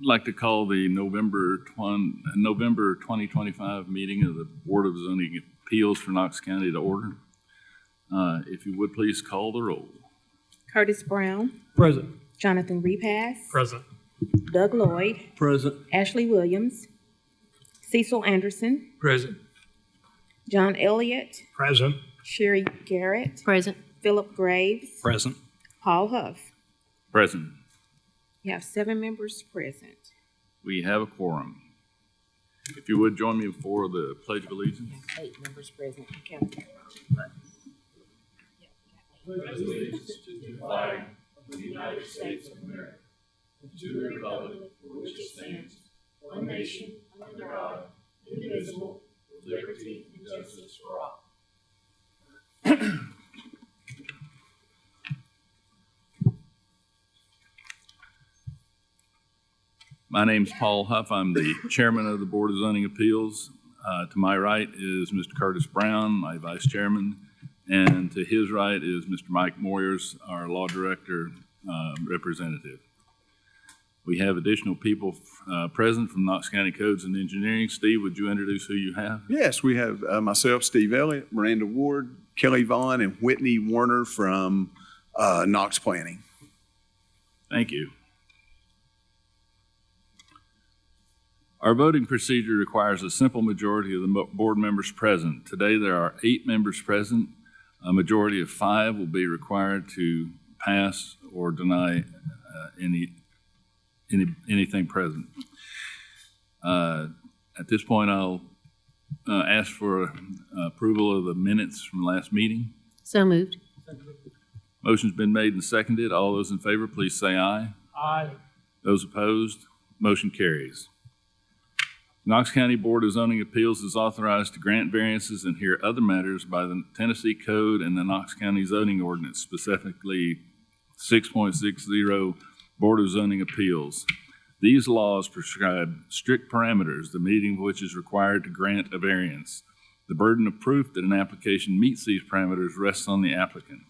like to call the November 2025 meeting of the Board of Zoning Appeals for Knox County to order. If you would please call the roll. Curtis Brown. Present. Jonathan Repass. Present. Doug Lloyd. Present. Ashley Williams. Cecil Anderson. Present. John Elliott. Present. Sherry Garrett. Present. Philip Graves. Present. Paul Huff. Present. We have 7 members present. We have a quorum. If you would join me for the Pledge of Allegiance. 8 members present. Pledge allegiance to the flag of the United States of America, and to the republic for which it stands, one nation, under God, indivisible, with liberty and justice for all. My name's Paul Huff. I'm the chairman of the Board of Zoning Appeals. To my right is Mr. Curtis Brown, my vice chairman, and to his right is Mr. Mike Moyers, our law director representative. We have additional people present from Knox County Codes and Engineering. Steve, would you introduce who you have? Yes, we have myself, Steve Elliott, Miranda Ward, Kelly Vaughn, and Whitney Warner from Knox Planning. Thank you. Our voting procedure requires a simple majority of the board members present. Today there are 8 members present. A majority of 5 will be required to pass or deny anything present. At this point, I'll ask for approval of the minutes from last meeting. So moved. Motion's been made and seconded. All those in favor, please say aye. Aye. Those opposed, motion carries. Knox County Board of Zoning Appeals is authorized to grant variances and hear other matters by the Tennessee Code and the Knox County Zoning Ordinance, specifically 6.60 Board of Zoning Appeals. These laws prescribe strict parameters, the meeting of which is required to grant a variance. The burden of proof that an application meets these parameters rests on the applicant.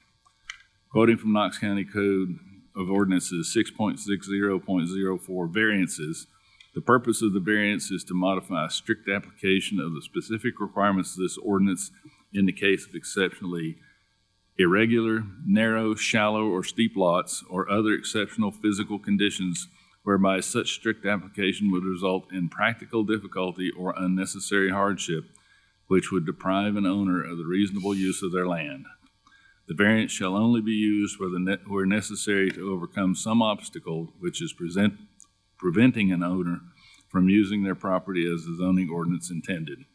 Quoting from Knox County Code of Ordinances 6.60.04 variances, the purpose of the variance is to modify a strict application of the specific requirements of this ordinance in the case of exceptionally irregular, narrow, shallow, or steep lots or other exceptional physical conditions whereby such strict application would result in practical difficulty or unnecessary hardship, which would deprive an owner of the reasonable use of their land. The variance shall only be used where necessary to overcome some obstacle which is preventing an owner from using their property as the zoning ordinance intended.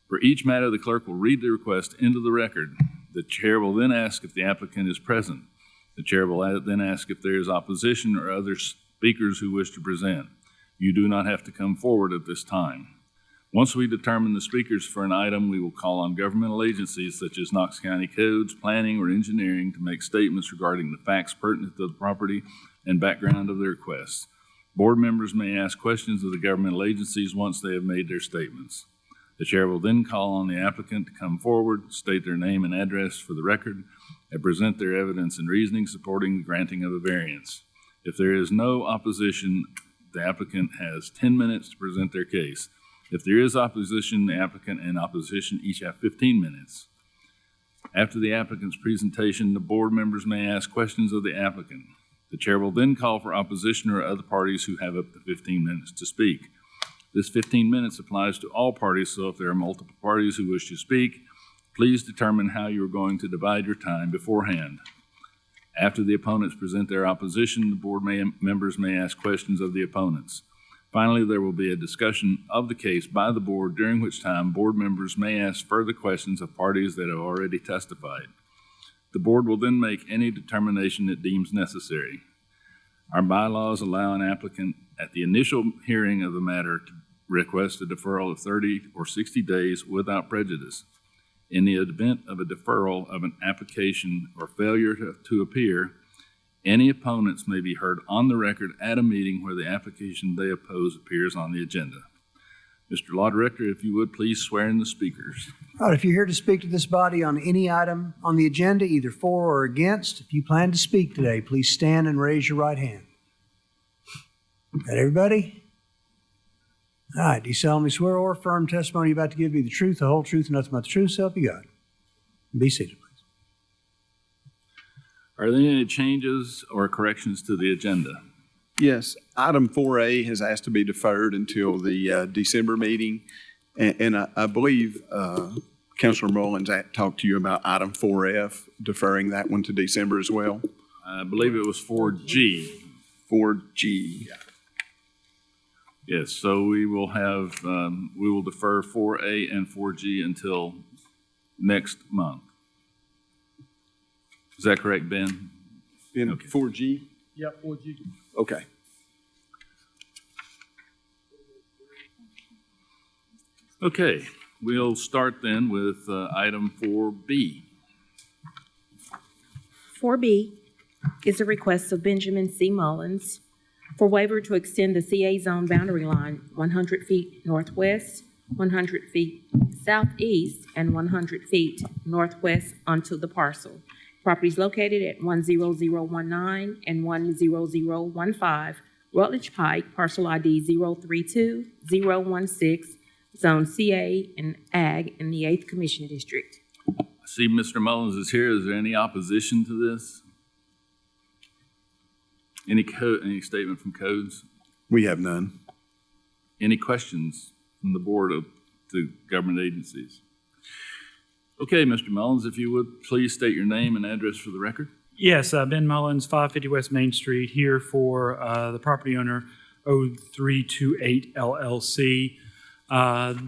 For each matter, the clerk will read the request into the record. The chair will then ask if the applicant is present. The chair will then ask if there is opposition or other speakers who wish to present. You do not have to come forward at this time. Once we determine the speakers for an item, we will call on governmental agencies such as Knox County Codes, Planning, or Engineering to make statements regarding the facts pertinent to the property and background of the request. Board members may ask questions of the governmental agencies once they have made their statements. The chair will then call on the applicant to come forward, state their name and address for the record, and present their evidence and reasoning supporting the granting of a variance. If there is no opposition, the applicant has 10 minutes to present their case. If there is opposition, the applicant and opposition each have 15 minutes. After the applicant's presentation, the board members may ask questions of the applicant. The chair will then call for opposition or other parties who have up to 15 minutes to speak. This 15 minutes applies to all parties, so if there are multiple parties who wish to speak, please determine how you are going to divide your time beforehand. After the opponents present their opposition, the board members may ask questions of the opponents. Finally, there will be a discussion of the case by the board, during which time board members may ask further questions of parties that have already testified. The board will then make any determination it deems necessary. Our bylaws allow an applicant at the initial hearing of the matter to request a deferral of 30 or 60 days without prejudice. In the event of a deferral of an application or failure to appear, any opponents may be heard on the record at a meeting where the application they oppose appears on the agenda. Mr. Law Director, if you would please swear in the speakers. All right, if you're here to speak to this body on any item on the agenda, either for or against, if you plan to speak today, please stand and raise your right hand. That everybody? All right, do you solemnly swear or affirm testimony you're about to give me the truth, the whole truth, and nothing but the truth, so help you God? Be seated, please. Are there any changes or corrections to the agenda? Yes, item 4A has asked to be deferred until the December meeting. And I believe Councilor Mullins talked to you about item 4F, deferring that one to December as well. I believe it was 4G. 4G. Yes, so we will defer 4A and 4G until next month. Is that correct, Ben? In Okay. 4G? Yeah, 4G. Okay. Okay, we'll start then with item 4B. 4B is a request of Benjamin C. Mullins for waiver to extend the CA zone boundary line 100 feet northwest, 100 feet southeast, and 100 feet northwest onto the parcel. Property is located at 10019 and 10015 Rutledge Pike, parcel ID 032016, Zone CA and Ag in the 8th Commission District. I see Mr. Mullins is here. Is there any opposition to this? Any statement from codes? We have none. Any questions from the board of the government agencies? Okay, Mr. Mullins, if you would, please state your name and address for the record. Yes, Ben Mullins, 550 West Main Street, here for the property owner 0328 LLC.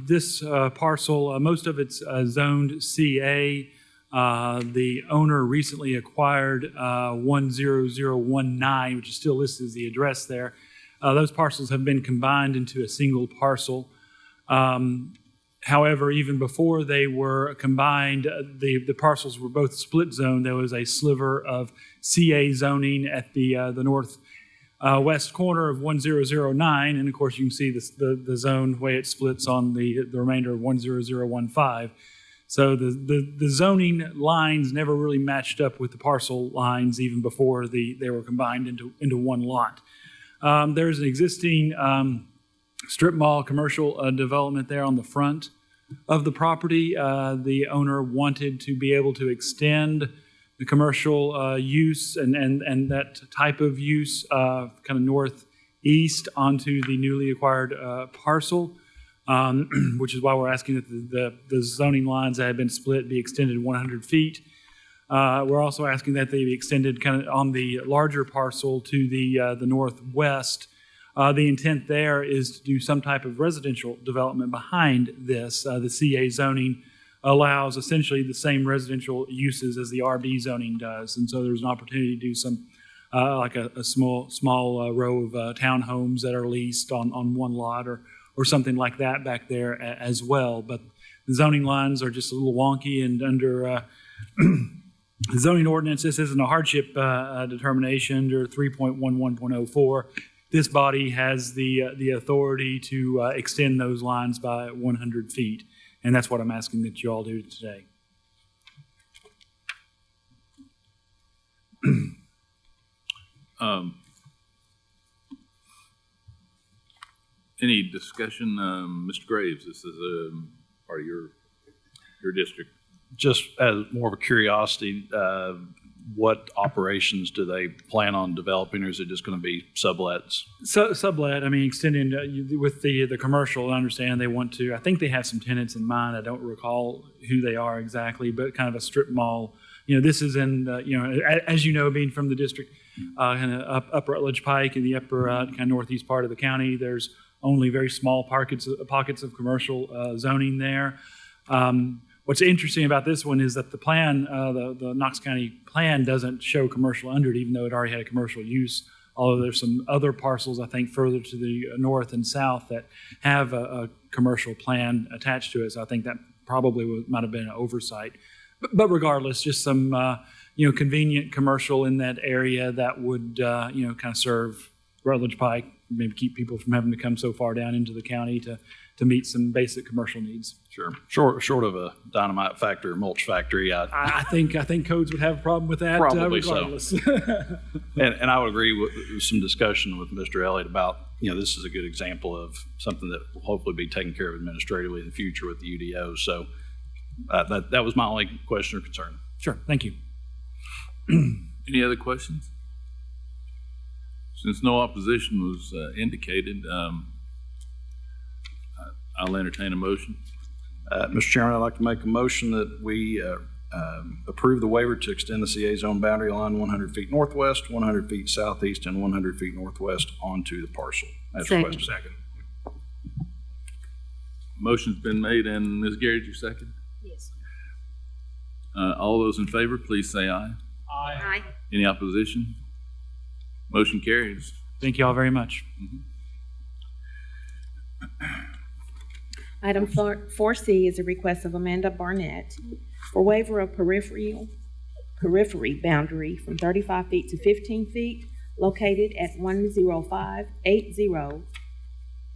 This parcel, most of it's zoned CA. The owner recently acquired 10019, which is still listed as the address there. Those parcels have been combined into a single parcel. However, even before they were combined, the parcels were both split zoned. There was a sliver of CA zoning at the north west corner of 1009, and of course you can see the zone way it splits on the remainder of 10015. So the zoning lines never really matched up with the parcel lines even before they were combined into one lot. There's an existing strip mall commercial development there on the front of the property. The owner wanted to be able to extend the commercial use and that type of use kind of northeast onto the newly acquired parcel, which is why we're asking that the zoning lines that have been split be extended 100 feet. We're also asking that they be extended kind of on the larger parcel to the northwest. The intent there is to do some type of residential development behind this. The CA zoning allows essentially the same residential uses as the RB zoning does, and so there's an opportunity to do some like a small row of townhomes that are leased on one lot or something like that back there as well. But the zoning lines are just a little wonky, and under the zoning ordinance, this isn't a hardship determination under 3.11.04. This body has the authority to extend those lines by 100 feet, and that's what I'm asking that you all do today. Any discussion, Mr. Graves? This is part of your district. Just as more of a curiosity, what operations do they plan on developing, or is it just going to be sublets? So, sublet, I mean, extending with the commercial, I understand they want to, I think they have some tenants in mind. I don't recall who they are exactly, but kind of a strip mall. This is in, as you know, being from the district, kind of up Rutledge Pike in the upper kind of northeast part of the county, there's only very small pockets of commercial zoning there. What's interesting about this one is that the plan, the Knox County plan, doesn't show commercial under it, even though it already had a commercial use. Although there's some other parcels, I think, further to the north and south that have a commercial plan attached to it. So I think that probably might have been an oversight. But regardless, just some convenient commercial in that area that would kind of serve Rutledge Pike, maybe keep people from having to come so far down into the county to to meet some basic commercial needs. Sure. Short of a dynamite factory or mulch factory, I think codes would have a problem with that Probably so. regardless. and I would agree with some discussion with Mr. Elliott about, this is a good example of something that will hopefully be taken care of administratively in the future with the UDO. So that was my only question or concern. Sure, thank you. Any other questions? Since no opposition was indicated, I'll entertain a motion. Mr. Chairman, I'd like to make a motion that we approve the waiver to extend the CA zone boundary line 100 feet northwest, 100 feet southeast, and 100 feet northwest onto the parcel. As requested. Second. Motion's been made, and Ms. Garrett, you second? Yes. All those in favor, please say aye. Aye. Any opposition? Motion carries. Thank you all very much. Item 4C is a request of Amanda Barnett for waiver of periphery boundary from 35 feet to 15 feet located at 10580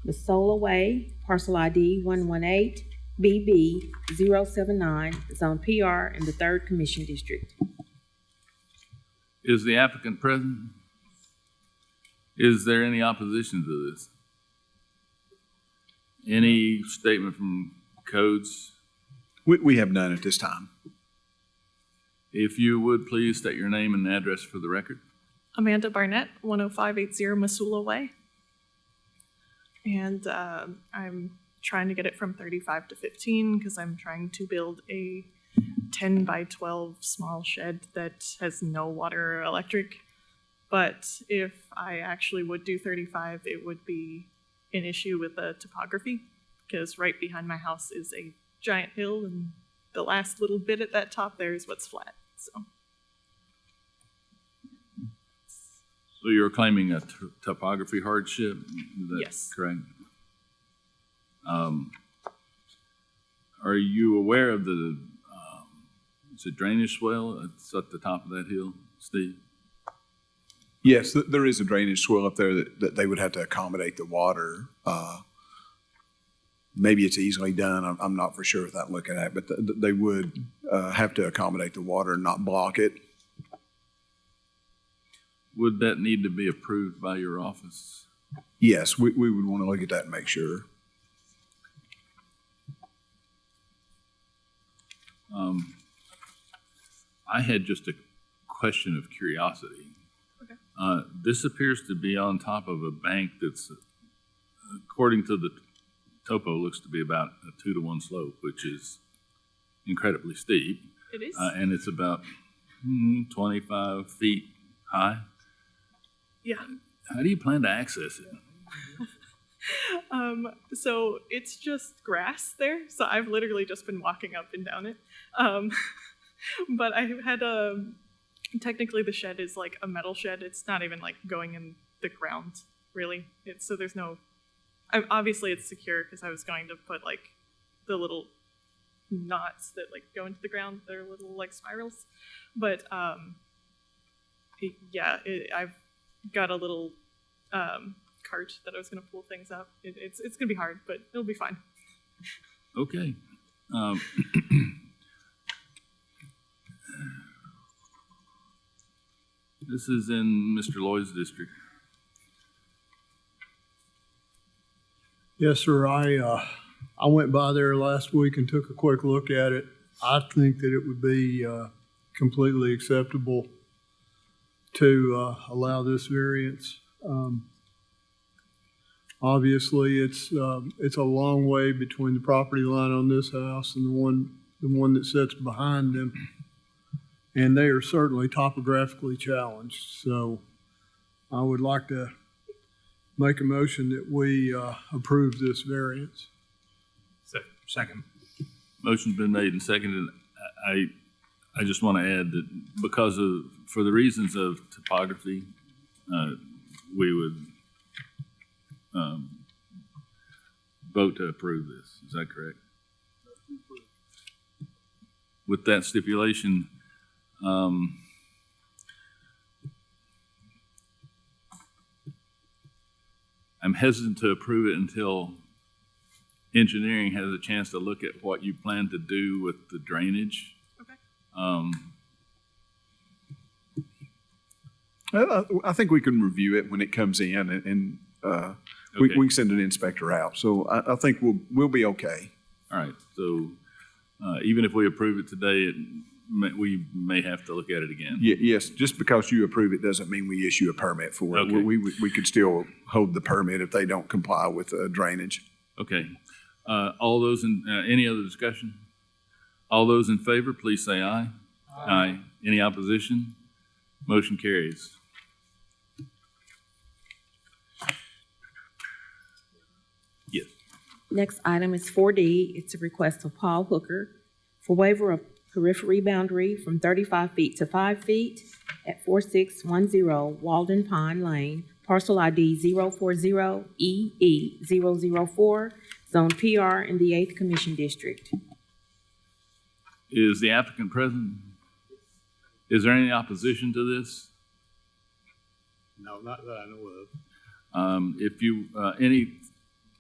Masola Way, parcel ID 118BB079, Zone PR in the 3rd Commission District. Is the applicant present? Is there any opposition to this? Any statement from codes? We have none at this time. If you would, please state your name and address for the record. Amanda Barnett, 10580 Missoula Way. And I'm trying to get it from 35 to 15 because I'm trying to build a 10 by 12 small shed that has no water or electric. But if I actually would do 35, it would be an issue with the topography because right behind my house is a giant hill and the last little bit at that top there is what's flat. So you're claiming a topography hardship? Is that Yes. correct? Are you aware of the is it drainage swell? It's at the top of that hill, Steve? Yes, there is a drainage swell up there that they would have to accommodate the water. Maybe it's easily done. I'm not for sure without looking at it, but they would have to accommodate the water and not block it. Would that need to be approved by your office? Yes, we would want to look at that and make sure. I had just a question of curiosity. Okay. This appears to be on top of a bank that's, according to the topo, looks to be about a 2-to-1 slope, which is incredibly steep. it is. And it's about 25 feet high. Yeah. How do you plan to access it? So it's just grass there. So I've literally just been walking up and down it. But I had technically the shed is like a metal shed. It's not even like going in the ground really. So there's no, obviously it's secure because I was going to put like the little knots that like go into the ground. They're little like spirals. But I've got a little cart that I was going to pull things up. It's going to be hard, but it'll be fine. Okay. This is in Mr. Lloyd's district. Yes, sir. I went by there last week and took a quick look at it. I think that it would be completely acceptable to allow this variance. Obviously, it's a long way between the property line on this house and the one that sits behind them, and they are certainly topographically challenged. So, I would like to make a motion that we approve this variance. Second. Motion's been made and seconded. I just want to add that for the reasons of topography, we would vote to approve this. Is that correct? With that stipulation, I'm hesitant to approve it until engineering has a chance to look at what you plan to do with the drainage. Okay. I think we can review it when it comes in and Okay. we can send an inspector out. So I think we'll be okay. All right, so even if we approve it today, we may have to look at it again. Yes, just because you approve it doesn't mean we issue a permit for it. Okay. We could still hold the permit if they don't comply with drainage. Okay. All those in, any other discussion? All those in favor, please say aye. Aye. Any opposition? Motion carries. Yes. Next item is 4D. It's a request of Paul Hooker for waiver of periphery boundary from 35 feet to 5 feet at 4610 Walden Pond Lane, parcel ID 040EE004, Zone PR in the 8th Commission District. Is the applicant present? Is there any opposition to this? No, not that I know of. If you,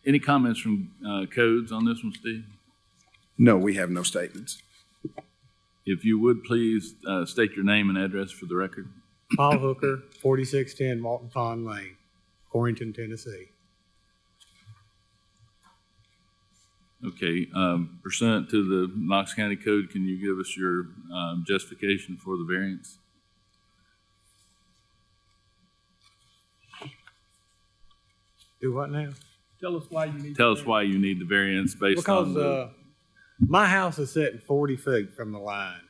any comments from codes on this one, Steve? No, we have no statements. If you would, please state your name and address for the record. Paul Hooker, 4610 Walton Pond Lane, Corrington, Tennessee. Okay, pursuant to the Knox County Code, can you give us your justification for the variance? Do what now? Tell us why you need. Tell us why you need the variance based on Because my house is sitting 40 feet from the line,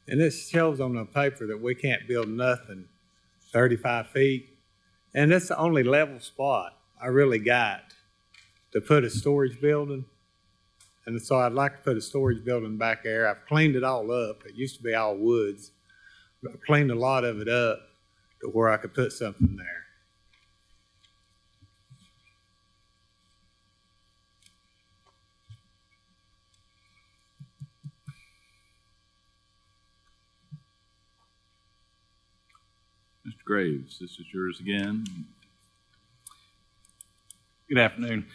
and it shows on the paper that we can't build nothing 35 feet. And that's the only level spot I really got to put a storage building. And so I'd like to put a storage building back there. I've cleaned it all up. It used to be all woods. But I cleaned a lot of it up to where I could put something there. Mr. Graves, this is yours again. Good afternoon.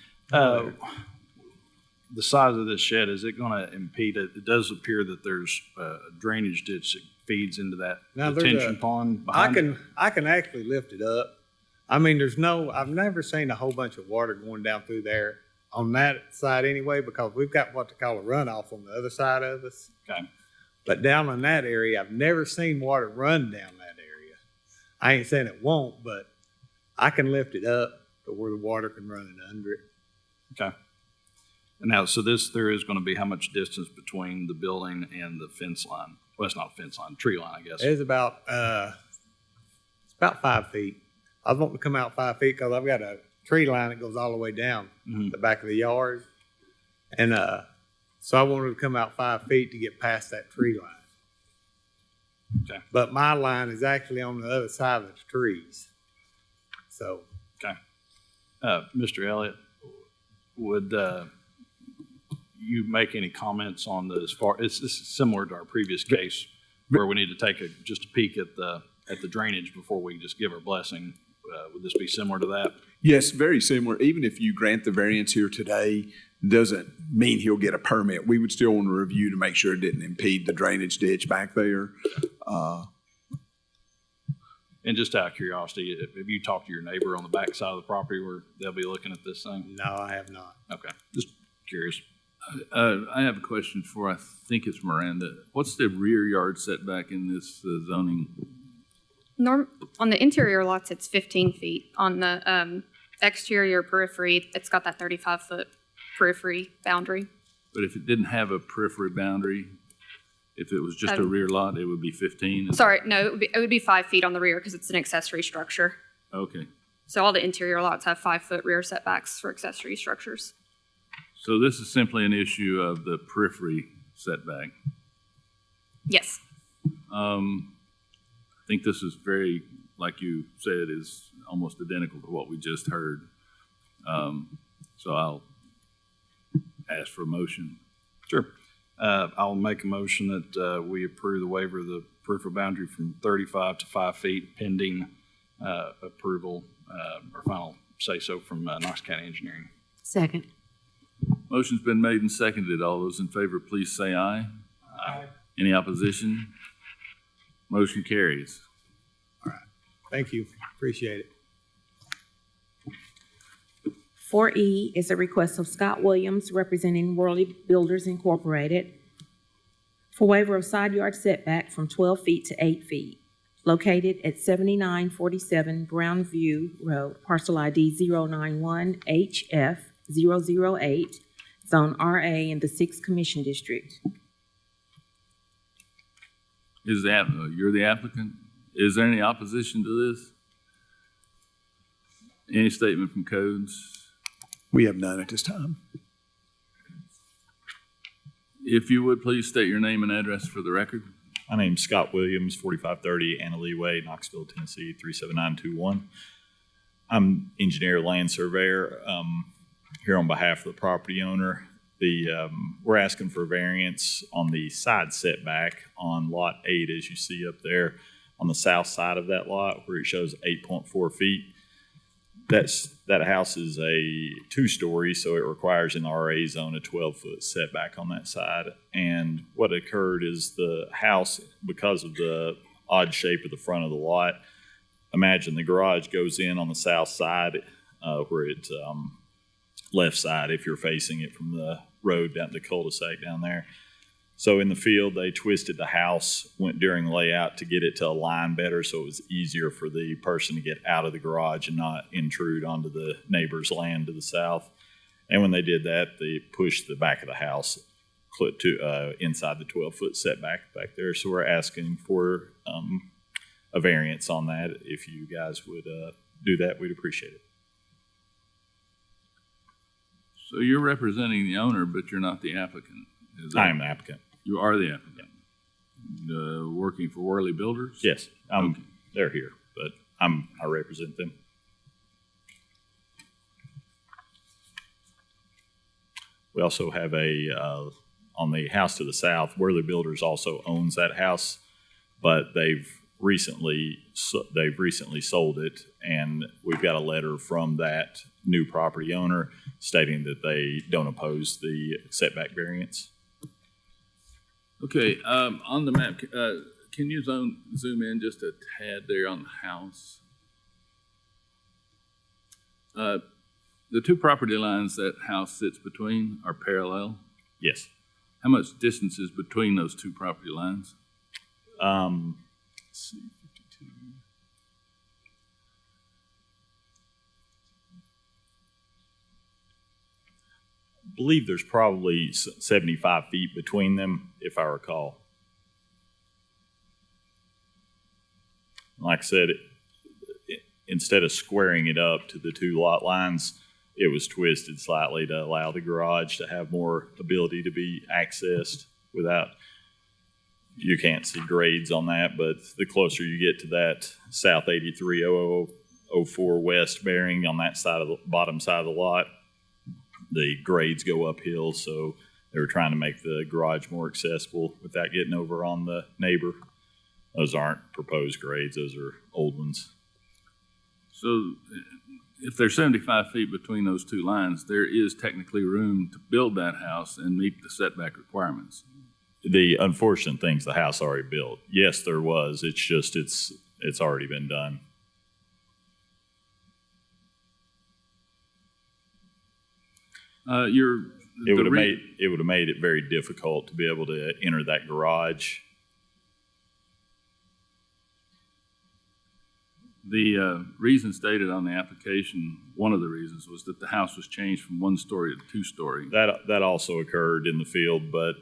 The size of this shed, is it going to impede it? It does appear that there's a drainage ditch that feeds into that Now, there's detention pond behind it. I can actually lift it up. I mean, I've never seen a whole bunch of water going down through there on that side anyway, because we've got what they call a runoff on the other side of us. Okay. But down in that area, I've never seen water run down that area. I ain't saying it won't, but I can lift it up to where the water can run in under it. Okay. And now, so there is going to be how much distance between the building and the fence line? Well, it's not a fence line, tree line, I guess. It's about 5 feet. I was wanting to come out 5 feet because I've got a tree line that goes all the way down the back of the yard. And so I wanted to come out 5 feet to get past that tree line. Okay. But my line is actually on the other side of the trees. So. Okay. Mr. Elliott, would you make any comments on the, this is similar to our previous case where we need to take just a peek at the drainage before we just give our blessing. Would this be similar to that? Yes, very similar. Even if you grant the variance here today, doesn't mean he'll get a permit. We would still want to review to make sure it didn't impede the drainage ditch back there. And just out of curiosity, have you talked to your neighbor on the back side of the property where they'll be looking at this thing? No, I have not. Okay, just curious. I have a question for, I think it's Miranda. What's the rear yard setback in this zoning? On the interior lots, it's 15 feet. On the exterior periphery, it's got that 35-foot periphery boundary. But if it didn't have a periphery boundary, if it was just a rear lot, it would be 15? Sorry, no, it would be 5 feet on the rear because it's an accessory structure. Okay. So all the interior lots have 5-foot rear setbacks for accessory structures. So this is simply an issue of the periphery setback. Yes. I think this is very, like you said, is almost identical to what we just heard. So I'll ask for a motion. Sure. I'll make a motion that we approve the waiver of the peripheral boundary from 35 to 5 feet pending approval or final say-so from Knox County Engineering. Second. Motion's been made and seconded. All those in favor, please say aye. Aye. Any opposition? Motion carries. Thank you. Appreciate it. 4E is a request of Scott Williams representing Worley Builders Incorporated for waiver of side yard setback from 12 feet to 8 feet, located at 7947 Brownview Road, parcel ID 091HF008, Zone RA in the 6th Commission District. You're the applicant? Is there any opposition to this? Any statement from codes? We have none at this time. If you would, please state your name and address for the record. My name's Scott Williams, 4530 Anna Lee Way, Knoxville, Tennessee, 37921. I'm engineer land surveyor here on behalf of the property owner. We're asking for a variance on the side setback on lot 8, as you see up there on the south side of that lot, where it shows 8.4 feet. That house is a 2-story, so it requires in the RA zone a 12-foot setback on that side. And what occurred is the house, because of the odd shape of the front of the lot, imagine the garage goes in on the south side, where it's left side if you're facing it from the road down the cul-de-sac down there. So in the field, they twisted the house, went during layout to get it to align better so it was easier for the person to get out of the garage and not intrude onto the neighbor's land to the south. And when they did that, they pushed the back of the house to inside the 12-foot setback back there. So we're asking for a variance on that. If you guys would do that, we'd appreciate it. So you're representing the owner, but you're not the applicant. I am the applicant. You are the applicant. Working for Worley Builders? Yes, Okay. they're here, but I represent them. We also have on the house to the south, Worley Builders also owns that house, but they've recently sold it, and we've got a letter from that new property owner stating that they don't oppose the setback variance. Okay, on the map, can you zoom in just a tad there on the house? The 2 property lines that house sits between are parallel. Yes. How much distance is between those 2 property lines? Let's see, 52. I believe there's probably 75 feet between them, if I recall. Like I said, instead of squaring it up to the 2 lot lines, it was twisted slightly to allow the garage to have more ability to be accessed without, you can't see grades on that, but the closer you get to that South 830004 west bearing on that side of the bottom side of the lot, the grades go uphill, so they were trying to make the garage more accessible without getting over on the neighbor. Those aren't proposed grades, those are old ones. So if there's 75 feet between those 2 lines, there is technically room to build that house and meet the setback requirements. The unfortunate thing's the house already built. Yes, there was. It's just it's already been done. It would have made it very difficult to be able to enter that garage. The reason stated on the application, one of the reasons, was that the house was changed from 1-story to 2-story. That also occurred in the field, but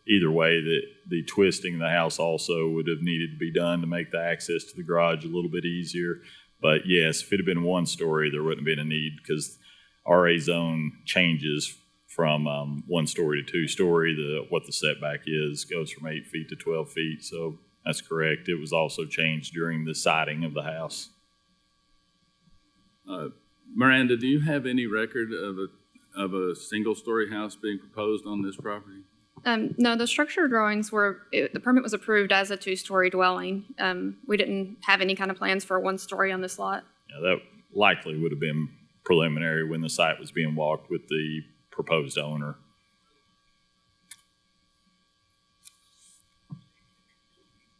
either way, the twisting of the house also would have needed to be done to make the access to the garage a little bit easier. But yes, if it had been 1-story, there wouldn't have been a need, because RA zone changes from 1-story to 2-story. What the setback is goes from 8 feet to 12 feet. So that's correct. It was also changed during the siding of the house. Miranda, do you have any record of a single-story house being proposed on this property? No, the structure drawings the permit was approved as a 2-story dwelling. We didn't have any kind of plans for a 1-story on this lot. Yeah, that likely would have been preliminary when the site was being walked with the proposed owner.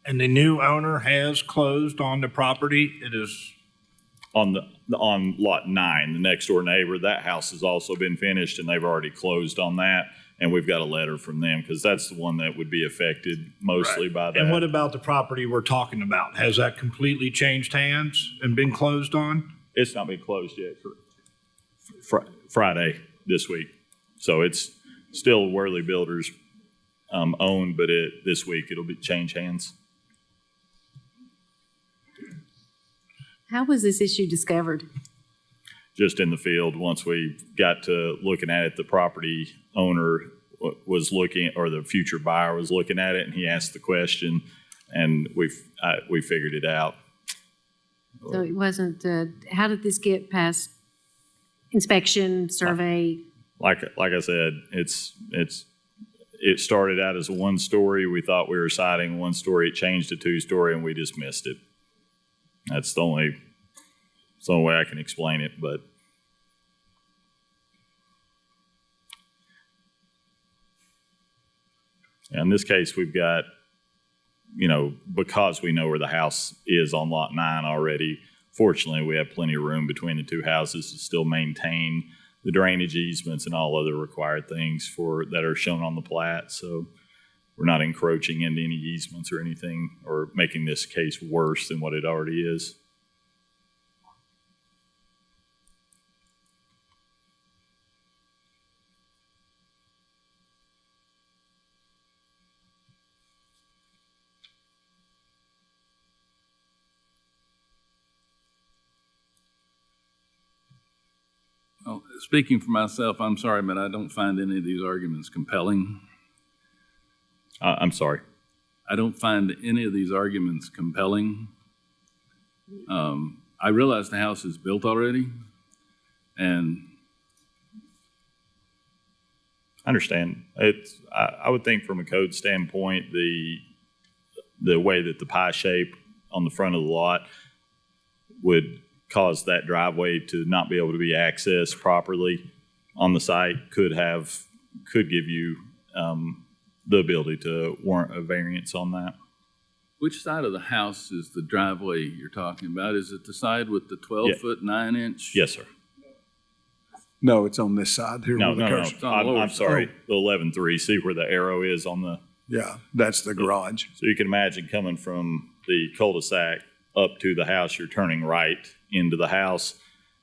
And the new owner has closed on the property. It is, On lot 9, the next door neighbor, that house has also been finished and they've already closed on that. And we've got a letter from them because that's the one that would be affected mostly by that. and what about the property we're talking about? Has that completely changed hands and been closed on? It's not been closed yet. Friday this week. So it's still Worley Builders owned, but this week it'll be change hands. How was this issue discovered? Just in the field. Once we got to looking at it, the property owner was looking, or the future buyer was looking at it, and he asked the question, and we figured it out. So it wasn't, how did this get past inspection, survey? Like I said, it started out as a 1-story. We thought we were siding 1-story. It changed to 2-story, and we just missed it. That's the only way I can explain it, but in this case, we've got, because we know where the house is on lot 9 already, fortunately, we have plenty of room between the two houses to still maintain the drainage easements and all other required things that are shown on the plat. So we're not encroaching into any easements or anything or making this case worse than what it already is. Well, speaking for myself, I'm sorry, but I don't find any of these arguments compelling. I'm sorry. I don't find any of these arguments compelling. I realize the house is built already, and I understand. I would think from a code standpoint, the way that the pie shape on the front of the lot would cause that driveway to not be able to be accessed properly on the site could give you the ability to warrant a variance on that. which side of the house is the driveway you're talking about? Is it the side with the 12-foot, 9-inch? Yes, sir. No, it's on this side here. No, where the no, no. cursor- I'm sorry. The 11.3. See where the arrow is on the. Yeah, that's the garage. So you can imagine coming from the cul-de-sac up to the house, you're turning right into the house.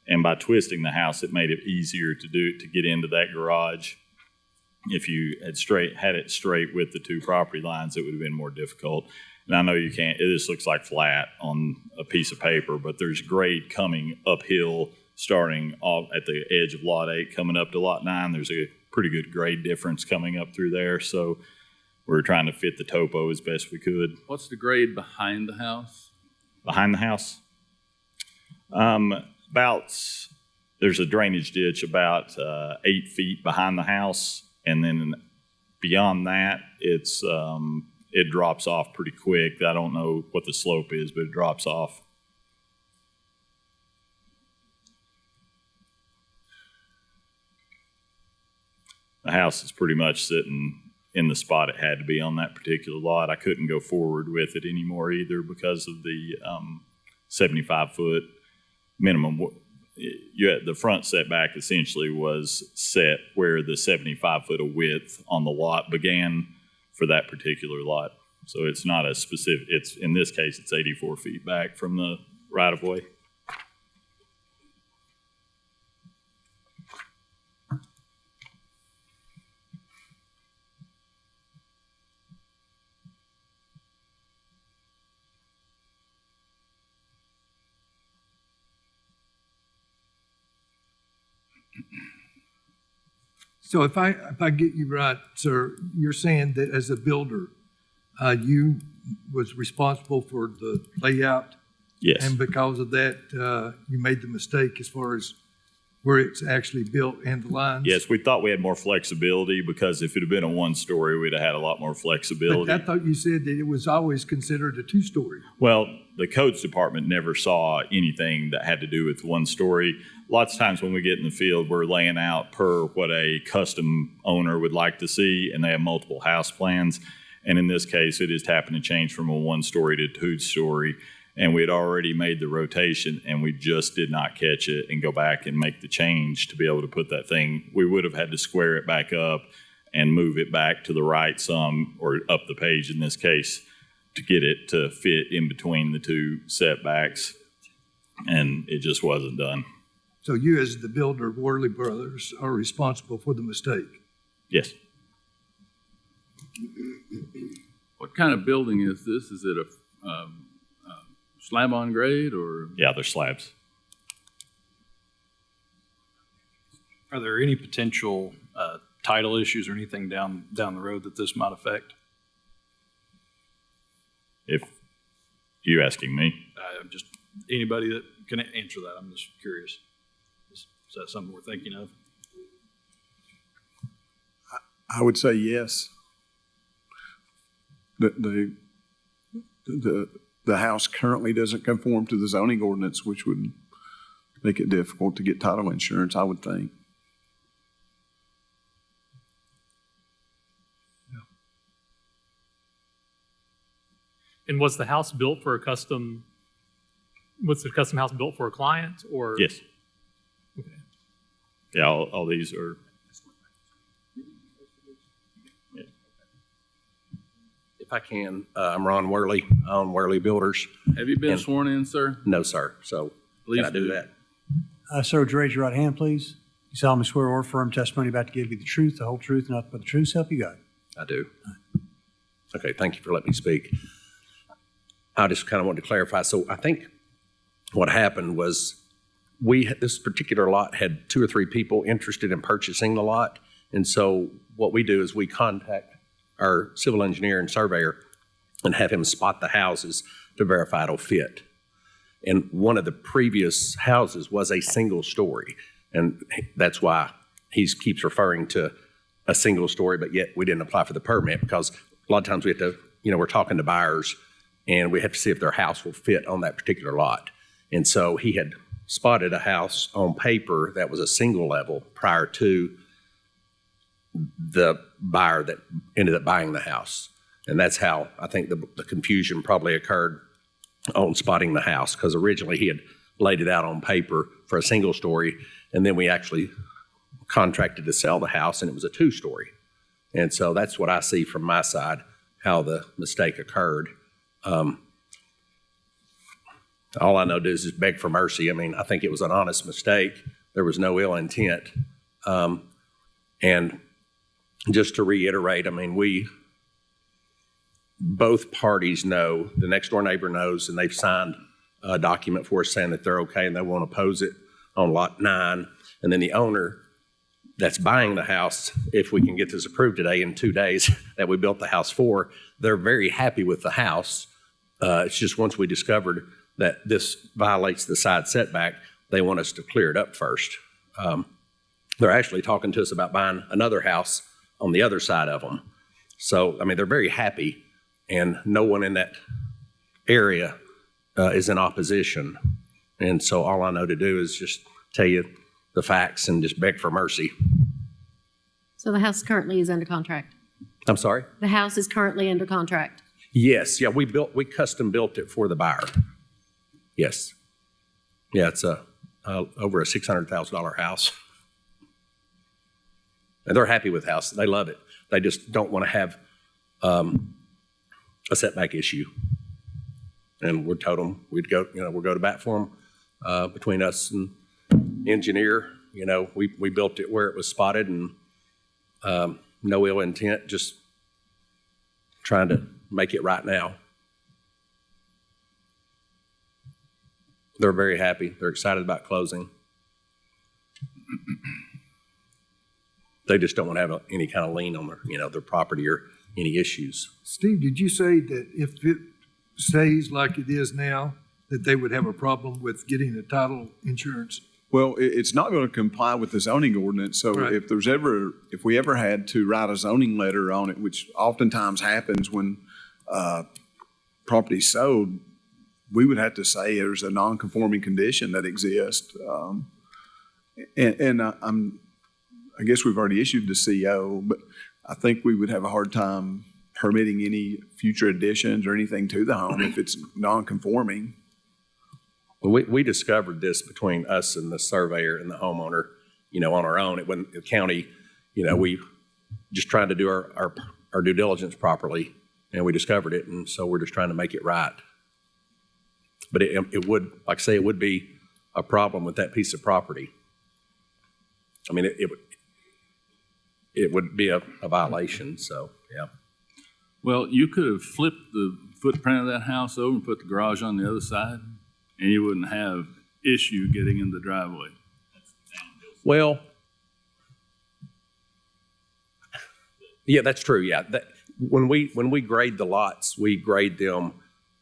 And by twisting the house, it made it easier to get into that garage. If you had it straight with the two property lines, it would have been more difficult. And I know you can't, it just looks like flat on a piece of paper, but there's grade coming uphill starting off at the edge of lot 8 coming up to lot 9. There's a pretty good grade difference coming up through there. So we're trying to fit the topo as best we could. What's the grade behind the house? Behind the house? There's a drainage ditch about 8 feet behind the house. And then beyond that, it drops off pretty quick. I don't know what the slope is, but it drops off. The house is pretty much sitting in the spot it had to be on that particular lot. I couldn't go forward with it anymore either because of the 75-foot minimum. The front setback essentially was set where the 75-foot of width on the lot began for that particular lot. So it's not a specific, in this case, it's 84 feet back from the right-of-way. So if I get you right, sir, you're saying that as a builder, you was responsible for the layout? Yes. And because of that, you made the mistake as far as where it's actually built and the lines? Yes, we thought we had more flexibility because if it had been a one-story, we'd have had a lot more But flexibility. I thought you said that it was always considered a two-story. Well, the codes department never saw anything that had to do with one story. Lots of times when we get in the field, we're laying out per what a custom owner would like to see, and they have multiple house plans. And in this case, it is happened to change from a one-story to a two-story. And we had already made the rotation, and we just did not catch it and go back and make the change to be able to put that thing. We would have had to square it back up and move it back to the right some, or up the page in this case, to get it to fit in between the two setbacks. And it just wasn't done. So you, as the builder of Worley Brothers, are responsible for the mistake. Yes. What kind of building is this? Is it a slab on grade or? Yeah, they're slabs. Are there any potential title issues or anything down the road that this might affect? If you asking me. Just anybody that can answer that. I'm just curious. Is that something we're thinking of? I would say yes. The house currently doesn't conform to the zoning ordinance, which would make it difficult to get title insurance, I would think. And was the house built for a custom, was the custom house built for a client or? Yes. Okay. Yeah, all these are. If I can, I'm Ron Worley. I own Worley Builders. Have you been And- sworn in, sir? No, sir. So Please can I do that? Sir, would you raise your right hand, please? You solemnly swear or affirm testimony about to give you the truth, the whole truth, and nothing but the truth, so help you God. I do. Okay, thank you for letting me speak. I just kind of wanted to clarify. So I think what happened was this particular lot had 2 or 3 people interested in purchasing the lot. And so what we do is we contact our civil engineer and surveyor and have him spot the houses to verify it'll fit. And one of the previous houses was a single story. And that's why he keeps referring to a single story, but yet we didn't apply for the permit because a lot of times we have to, we're talking to buyers and we have to see if their house will fit on that particular lot. And so he had spotted a house on paper that was a single level prior to the buyer that ended up buying the house. And that's how I think the confusion probably occurred on spotting the house, because originally he had laid it out on paper for a single story, and then we actually contracted to sell the house and it was a 2-story. And so that's what I see from my side, how the mistake occurred. All I know to do is just beg for mercy. I mean, I think it was an honest mistake. There was no ill intent. And just to reiterate, I mean, both parties know, the next door neighbor knows, and they've signed a document for us saying that they're okay and they won't oppose it on lot 9. And then the owner that's buying the house, if we can get this approved today in 2 days that we built the house for, they're very happy with the house. It's just once we discovered that this violates the side setback, they want us to clear it up first. They're actually talking to us about buying another house on the other side of them. So, I mean, they're very happy, and no one in that area is in opposition. And so all I know to do is just tell you the facts and just beg for mercy. So the house currently is under contract? I'm sorry? The house is currently under contract? Yes, yeah, we custom built it for the buyer. Yes. Yeah, it's over a $600,000 house. And they're happy with the house. They love it. They just don't want to have a setback issue. And we told them we'll go to bat for them. Between us and engineer, we built it where it was spotted, and no ill intent, just trying to make it right now. They're very happy. They're excited about closing. They just don't want to have any kind of lien on their property or any issues. Steve, did you say that if it stays like it is now, that they would have a problem with getting the title insurance? Well, it's not going to comply with the zoning ordinance, so Right. if we ever had to write a zoning letter on it, which oftentimes happens when property's sold, we would have to say there's a non-conforming condition that exists. I guess we've already issued the CO, but I think we would have a hard time permitting any future additions or anything to the home if it's non-conforming. Well, we discovered this between us and the surveyor and the homeowner, on our own. It wasn't the county, we just tried to do our due diligence properly, and we discovered it, and so we're just trying to make it right. But it would, like I say, it would be a problem with that piece of property. I mean, it would be a violation, so, yeah. Well, you could have flipped the footprint of that house over and put the garage on the other side, and you wouldn't have issue getting in the driveway. Well, yeah, that's true, yeah. When we grade the lots, we grade them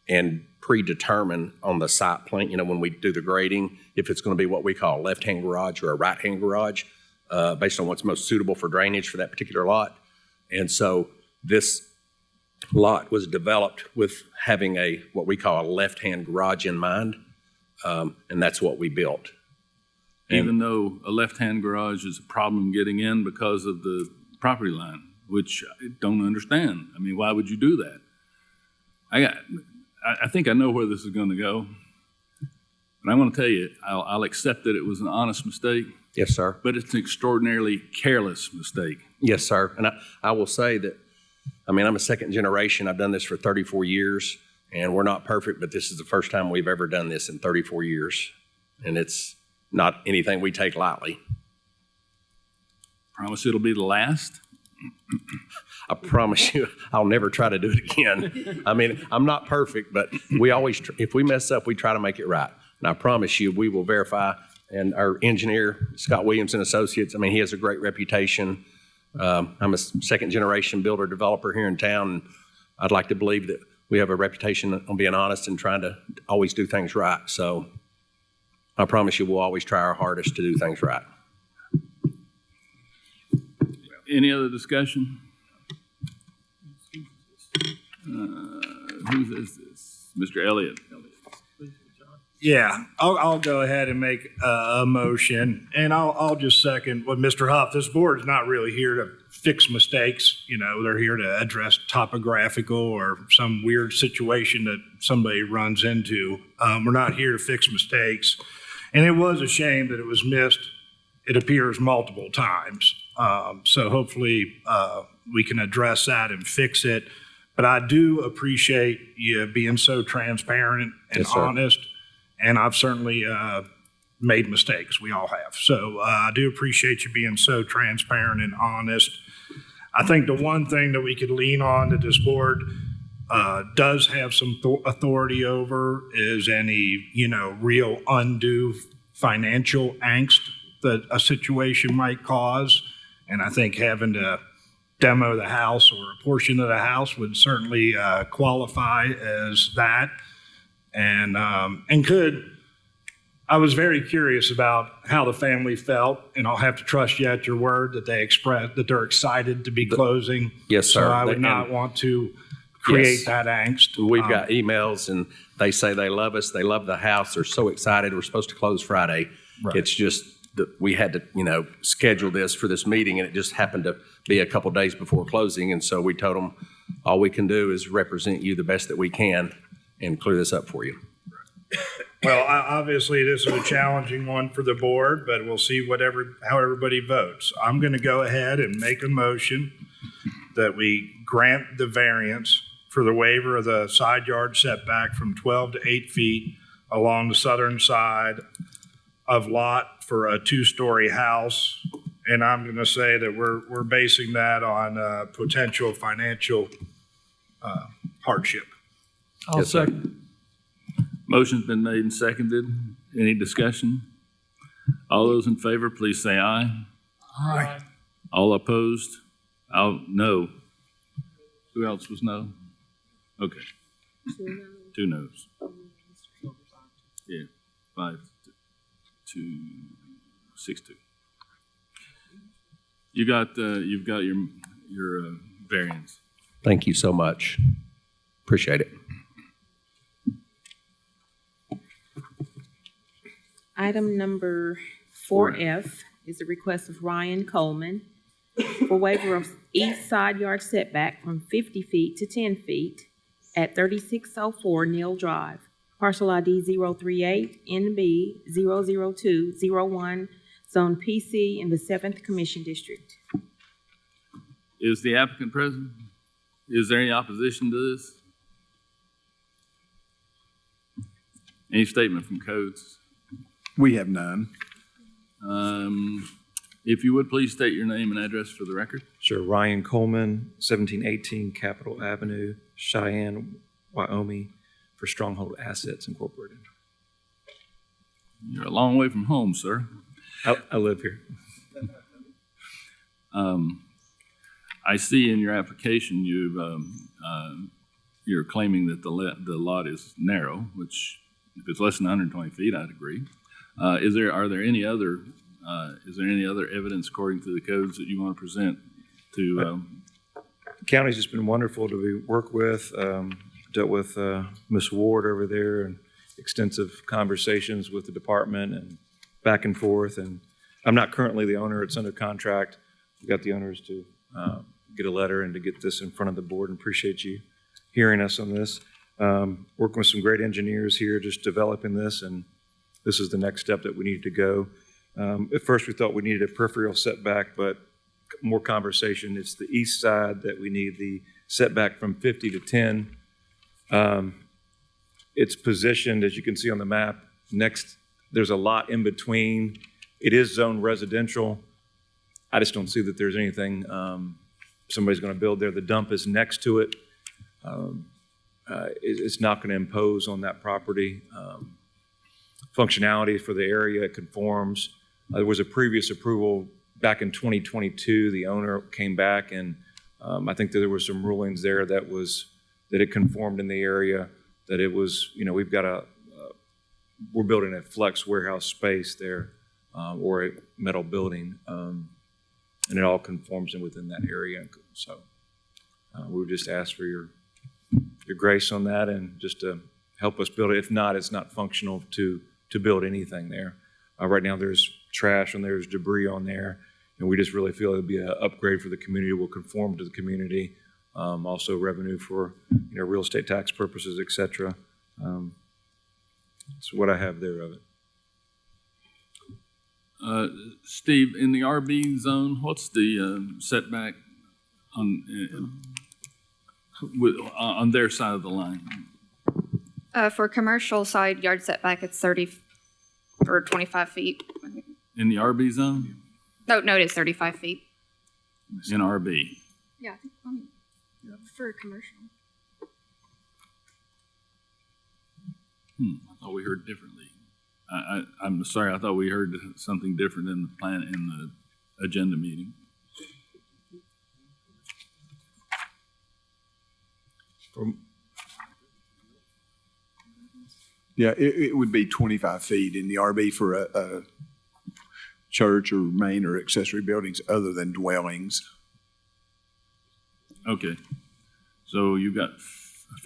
and predetermine on the site plan, when we do the grading, if it's going to be what we call a left-hand garage or a right-hand garage, based on what's most suitable for drainage for that particular lot. And so this lot was developed with having what we call a left-hand garage in mind, and that's what we built. Even though a left-hand garage is a problem getting in because of the property line, which I don't understand. I mean, why would you do that? I think I know where this is going to go. But I'm going to tell you, I'll accept that it was an honest mistake. Yes, sir. But it's an extraordinarily careless mistake. Yes, sir. And I will say that, I'm a second generation. I've done this for 34 years, and we're not perfect, but this is the first time we've ever done this in 34 years. And it's not anything we take lightly. Promise it'll be the last? I promise you, I'll never try to do it again. I'm not perfect, but we always, if we mess up, we try to make it right. And I promise you, we will verify. And our engineer, Scott Williams and Associates, he has a great reputation. I'm a second generation builder developer here in town. And I'd like to believe that we have a reputation on being honest and trying to always do things right. So I promise you, we'll always try our hardest to do things right. Any other discussion? Who is this? Mr. Elliott. Yeah, I'll go ahead and make a motion, and I'll just second what Mr. Huff. This board is not really here to fix mistakes. They're here to address topographical or some weird situation that somebody runs into. We're not here to fix mistakes. And it was a shame that it was missed, it appears, multiple times. So hopefully we can address that and fix it. But I do appreciate you being so transparent and Yes, sir. honest. And I've certainly made mistakes. We all have. So I do appreciate you being so transparent and honest. I think the one thing that we could lean on that this board does have some authority over is any, real undue financial angst that a situation might cause. And I think having to demo the house or a portion of the house would certainly qualify as that. And I was very curious about how the family felt, and I'll have to trust you at your word that they expressed that they're excited to be closing. Yes, sir. So I would not want to create that angst. We've got emails, and they say they love us. They love the house. They're so excited. We're supposed to close Friday. Right. It's just that we had to, schedule this for this meeting, and it just happened to be a couple days before closing. And so we told them all we can do is represent you the best that we can and clear this up for you. Well, obviously, this is a challenging one for the board, but we'll see how everybody votes. I'm going to go ahead and make a motion that we grant the variance for the waiver of the side yard setback from 12 to 8 feet along the southern side of lot for a 2-story house. And I'm going to say that we're basing that on potential financial hardship. I'll second. Motion's been made and seconded. Any discussion? All those in favor, please say aye. Aye. All opposed? No. Who else was no? Okay. 2 noes. Yeah, 5 to 2. 6-2. You've got your variance. Thank you so much. Appreciate it. Item number 4F is a request of Ryan Coleman for waiver of east side yard setback from 50 feet to 10 feet at 3604 Neal Drive, parcel ID 038NB00201, Zone PC in the 7th Commission District. Is the applicant present? Is there any opposition to this? Any statement from codes? We have none. If you would, please state your name and address for the record. Sure. Ryan Coleman, 1718 Capitol Avenue, Cheyenne, Wyoming, for Stronghold Assets Incorporated. You're a long way from home, sir. I live here. I see in your application you're claiming that the lot is narrow, which if it's less than 120 feet, I'd agree. Is there any other evidence according to the codes that you want to present to? The county's just been wonderful to work with. Dealt with Ms. Ward over there and extensive conversations with the department and back and forth. And I'm not currently the owner. It's under contract. We got the owners to get a letter and to get this in front of the board, and appreciate you hearing us on this. Working with some great engineers here, just developing this, and this is the next step that we needed to go. At first, we thought we needed a peripheral setback, but more conversation. It's the east side that we need the setback from 50 to 10. It's positioned, as you can see on the map, next, there's a lot in between. It is zoned residential. I just don't see that there's anything somebody's going to build there. The dump is next to it. It's not going to impose on that property. Functionality for the area, it conforms. There was a previous approval back in 2022. The owner came back, and I think that there were some rulings there that it conformed in the area, that it was, we've got we're building a flex warehouse space there, or a metal building, and it all conforms within that area. So we would just ask for your grace on that, and just to help us build it. If not, it's not functional to build anything there. Right now, there's trash and there's debris on there, and we just really feel it'd be an upgrade for the community. Will conform to the community. Also revenue for real estate tax purposes, etc. That's what I have there of it. Steve, in the RB zone, what's the setback on their side of the line? For commercial side yard setback, it's 30 or 25 feet. In the RB zone? No, it is 35 feet. In RB? Yeah, I think for commercial. I thought we heard differently. I'm sorry, I thought we heard something different in the plan, in the agenda meeting. Yeah, it would be 25 feet in the RB for a church or main or accessory buildings other than dwellings. Okay. So you've got a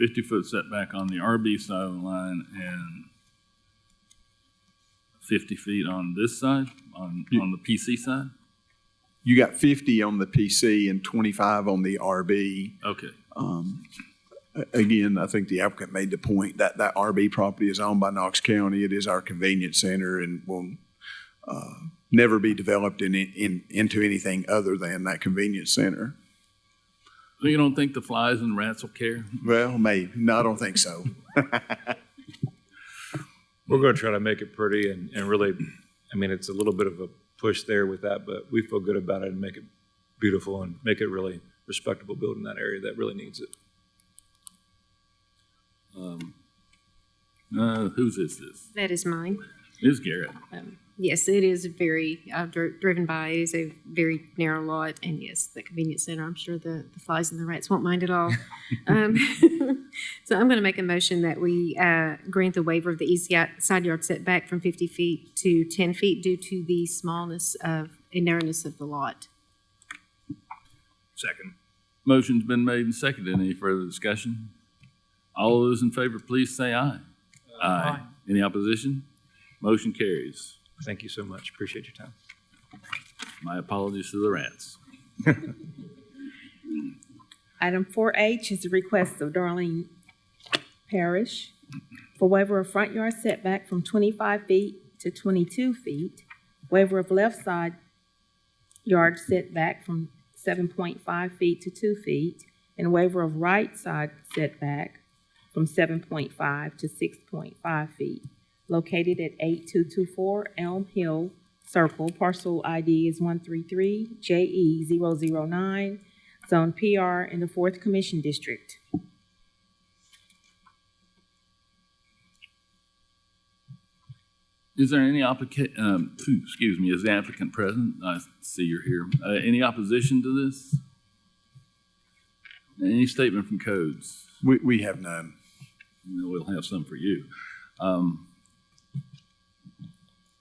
50-foot setback on the RB side of the line and 50 feet on this side, on the PC side? You got 50 on the PC and 25 on the RB. Okay. Again, I think the applicant made the point that that RB property is owned by Knox County. It is our convenience center and will never be developed into anything other than that convenience center. So you don't think the flies and rats will care? Well, maybe. No, I don't think so. We're going to try to make it pretty and really, it's a little bit of a push there with that, but we feel good about it and make it beautiful and make it really respectable building in that area that really needs it. Whose is this? That is mine. Ms. Garrett. Yes, it is I've driven by, it is a very narrow lot, and yes, the convenience center, I'm sure the flies and the rats won't mind at all. So I'm going to make a motion that we grant the waiver of the east side yard setback from 50 feet to 10 feet due to the smallness of and narrowness of the lot. Second. Motion's been made and seconded. Any further discussion? All those in favor, please say aye. Aye. Any opposition? Motion carries. Thank you so much. Appreciate your time. My apologies to the rats. Item 4H is a request of Darlene Parrish for waiver of front yard setback from 25 feet to 22 feet, waiver of left side yard setback from 7.5 feet to 2 feet, and waiver of right side setback from 7.5 to 6.5 feet, located at 8224 Elm Hill Circle. Parcel ID is 133JE009, Zone PR in the 4th Commission District. Is there any is the applicant present? I see you're here. Any opposition to this? Any statement from codes? We have none. We'll have some for you.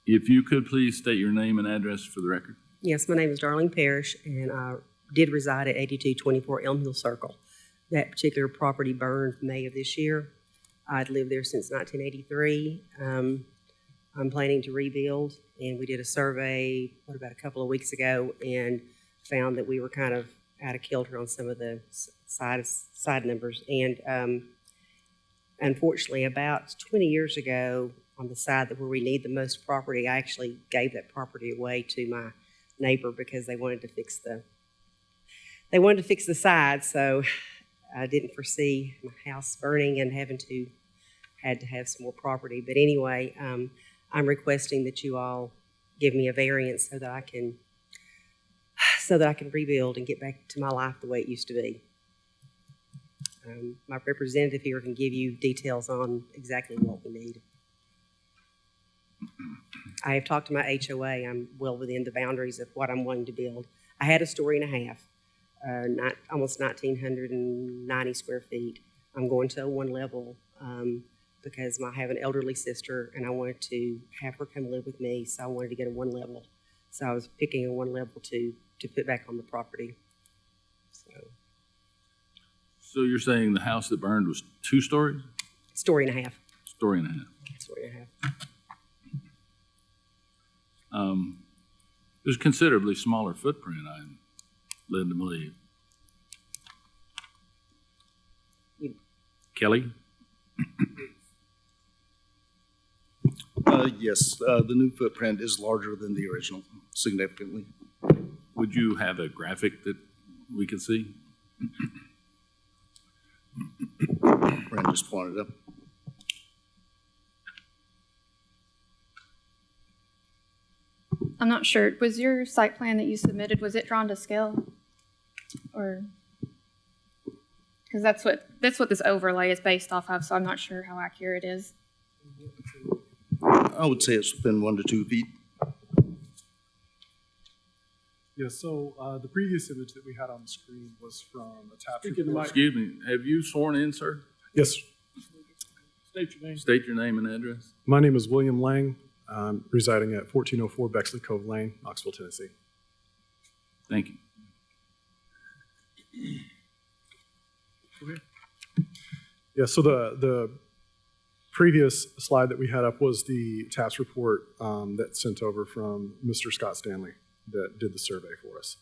If you could please state your name and address for the record. Yes, my name is Darlene Parrish, and I did reside at 8224 Elm Hill Circle. That particular property burned May of this year. I'd lived there since 1983. I'm planning to rebuild, and we did a survey, about a couple of weeks ago, and found that we were kind of out of kilter on some of the side numbers. And unfortunately, about 20 years ago, on the side where we need the most property, I actually gave that property away to my neighbor because they wanted to fix the side. So I didn't foresee my house burning and had to have some more property. But anyway, I'm requesting that you all give me a variance so that I can rebuild and get back to my life the way it used to be. My representative here can give you details on exactly what we need. I have talked to my HOA. I'm well within the boundaries of what I'm wanting to build. I had a story and a half, almost 1,990 square feet. I'm going to a one level because I have an elderly sister and I wanted to have her come live with me, so I wanted to get a one level. So I was picking a one level to put back on the property. So you're saying the house that burned was 2 stories? Story and a half. Story and a half. Story and a half. There's a considerably smaller footprint, I'm led to believe. Kelly? Yes, the new footprint is larger than the original, significantly. Would you have a graphic that we could see? Brent just pointed up. I'm not sure. Was your site plan that you submitted, was it drawn to scale? Or, because that's what this overlay is based off of, so I'm not sure how accurate it is. I would say it's within 1 to 2 feet. Yeah, so the previous image that we had on the screen was from a TAPS report. Excuse me, have you sworn in, sir? Yes. State your name. State your name and address. My name is William Lang. I'm residing at 1404 Bexley Cove Lane, Knoxville, Tennessee. Thank you. Okay. Yeah, so the previous slide that we had up was the TAPS report that's sent over from Mr. Scott Stanley that did the survey for us.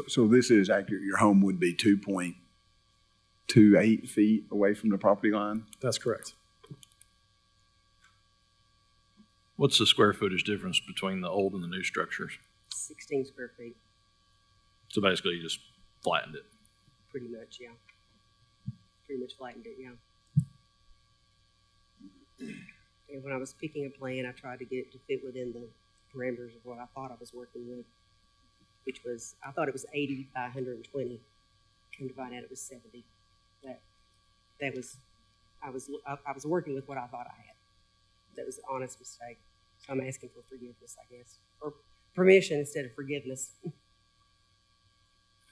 So this is accurate. Your home would be 2.28 feet away from the property line? That's correct. What's the square footage difference between the old and the new structures? 16 square feet, So basically you just flattened it. pretty much, yeah. Pretty much flattened it, yeah. And when I was picking a plan, I tried to get it to fit within the parameters of what I thought I was working with. which was, I thought it was 80 by 120. Come to find out it was 70. That was, I was working with what I thought I had. That was an honest mistake. So I'm asking for forgiveness, I guess, or permission instead of forgiveness.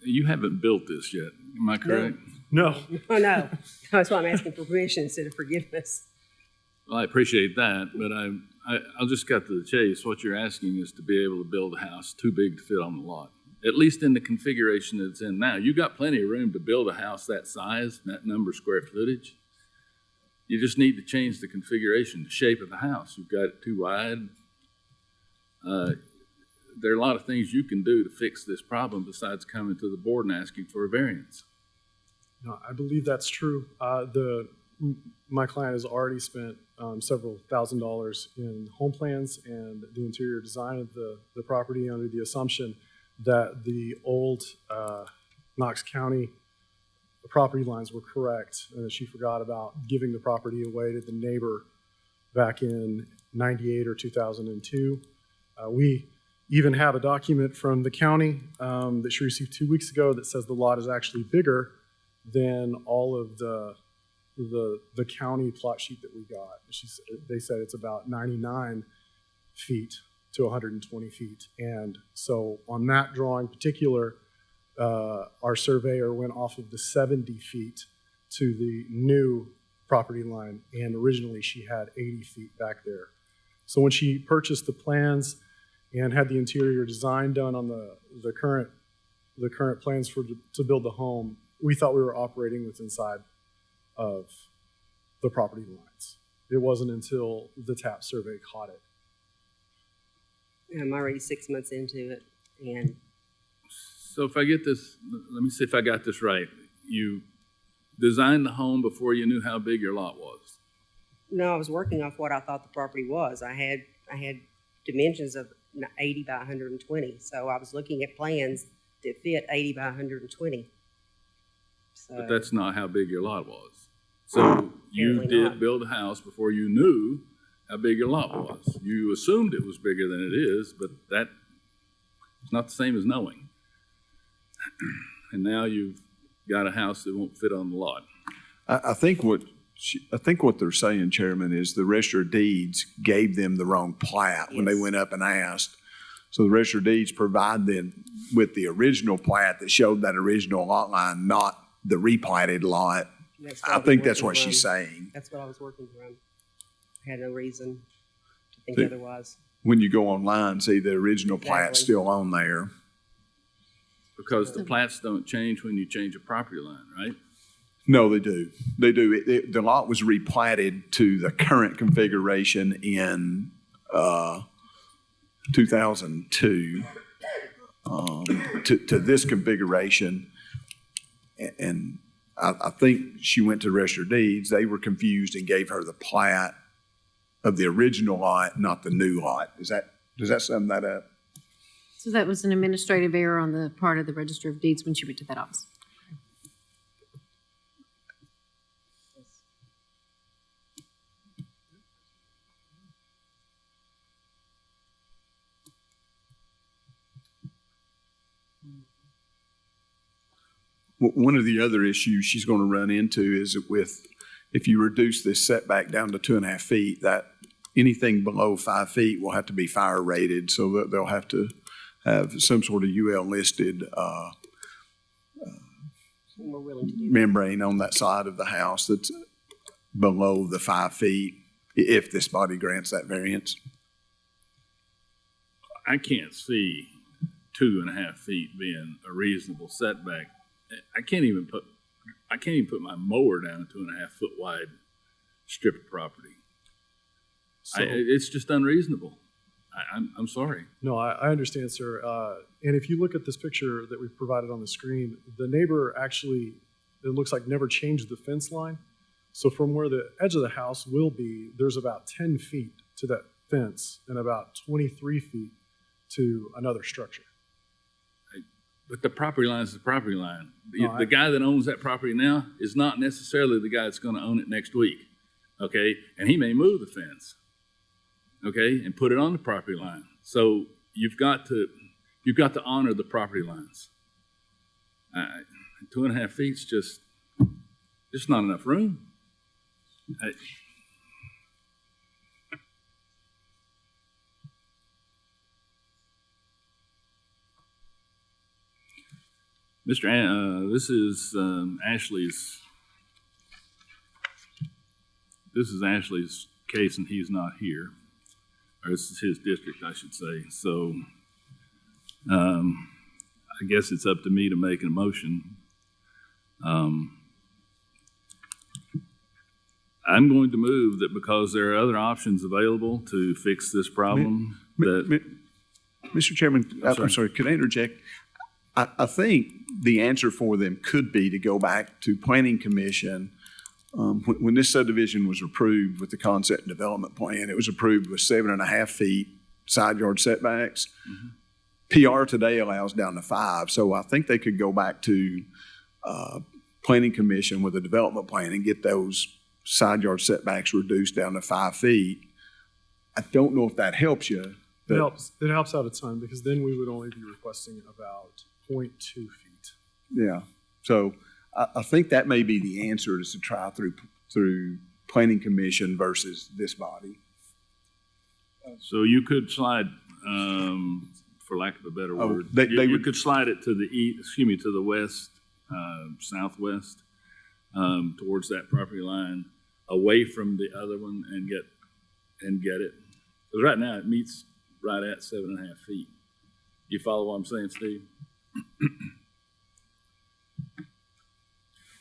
You haven't built this yet, am I correct? No. Oh, no. That's why I'm asking for permission instead of forgiveness. Well, I appreciate that, but I'll just cut to the chase. What you're asking is to be able to build a house too big to fit on the lot, at least in the configuration that it's in now. You've got plenty of room to build a house that size, that number of square footage. You just need to change the configuration, the shape of the house. You've got it too wide. There are a lot of things you can do to fix this problem besides coming to the board and asking for a variance. No, I believe that's true. My client has already spent several $1,000s in home plans and the interior design of the property under the assumption that the old Knox County property lines were correct, and that she forgot about giving the property away to the neighbor back in 98 or 2002. We even have a document from the county that she received 2 weeks ago that says the lot is actually bigger than all of the county plot sheet that we got. They said it's about 99 feet to 120 feet. And so on that drawing in particular, our surveyor went off of the 70 feet to the new property line, and originally she had 80 feet back there. So when she purchased the plans and had the interior design done on the current plans to build the home, we thought we were operating with inside of the property lines. It wasn't until the TAP survey caught it. I'm already 6 months into it, and So if I get this, let me see if I got this right. You designed the home before you knew how big your lot was. no, I was working off what I thought the property was. I had dimensions of 80 by 120, so I was looking at plans that fit 80 by 120. So, But that's not how big your lot was. So you Apparently did not. build a house before you knew how big your lot was. You assumed it was bigger than it is, but that's not the same as knowing. And now you've got a house that won't fit on the lot. I think what they're saying, Chairman, is the Register of Deeds gave them the wrong plat when they went up and asked. So the Register of Deeds provided them with the original plat that showed that original lot line, not the replatted lot. I think that's what she's saying. That's what I was working from. I had no reason to think otherwise. When you go online, see the original plat's Exactly. still on there. Because the plats don't change when you change a property line, right? No, they do. They do. The lot was replatted to the current configuration in 2002 to this configuration. And I think she went to Register of Deeds. They were confused and gave her the plat of the original lot, not the new lot. Does that sum that up? So that was an administrative error on the part of the Register of Deeds when she went to that office. One of the other issues she's going to run into is if you reduce this setback down to 2.5 feet, that anything below 5 feet will have to be fire rated, so that they'll have to have some sort of UL listed We're willing to do that. membrane on that side of the house that's below the 5 feet, if this body grants that variance. I can't see 2.5 feet being a reasonable setback. I can't even put my mower down a 2.5 foot wide strip of property. It's just unreasonable. I'm sorry. No, I understand, sir. And if you look at this picture that we've provided on the screen, the neighbor actually, it looks like never changed the fence line. So from where the edge of the house will be, there's about 10 feet to that fence and about 23 feet to another structure. But the property line is the property line. No, The guy that owns that property now is not necessarily the guy that's going to own it next week, okay? And he may move the fence, okay, and put it on the property line. So you've got to, You've got to honor the property lines. 2.5 feet's just not enough room. This is Ashley's. This is Ashley's case, and he's not here. Or this is his district, I should say. So, I guess it's up to me to make a motion. I'm going to move that because there are other options available to fix this problem. Mr. Chairman, I'm sorry, could I interject? I think the answer for them could be to go back to Planning Commission. When this subdivision was approved with the concept and development plan, it was approved with 7.5 feet side yard setbacks. PR today allows down to 5, so I think they could go back to Planning Commission with a development plan and get those side yard setbacks reduced down to 5 feet. I don't know if that helps you. It helps. It helps out a ton because then we would only be requesting about 0.2 feet. Yeah. So I think that may be the answer, is to try through Planning Commission versus this body. So you could slide, for lack of a better word, you could slide it to the east, to the west, southwest, towards that property line, away from the other one, and get it. Because right now it meets right at 7.5 feet. You follow what I'm saying, Steve?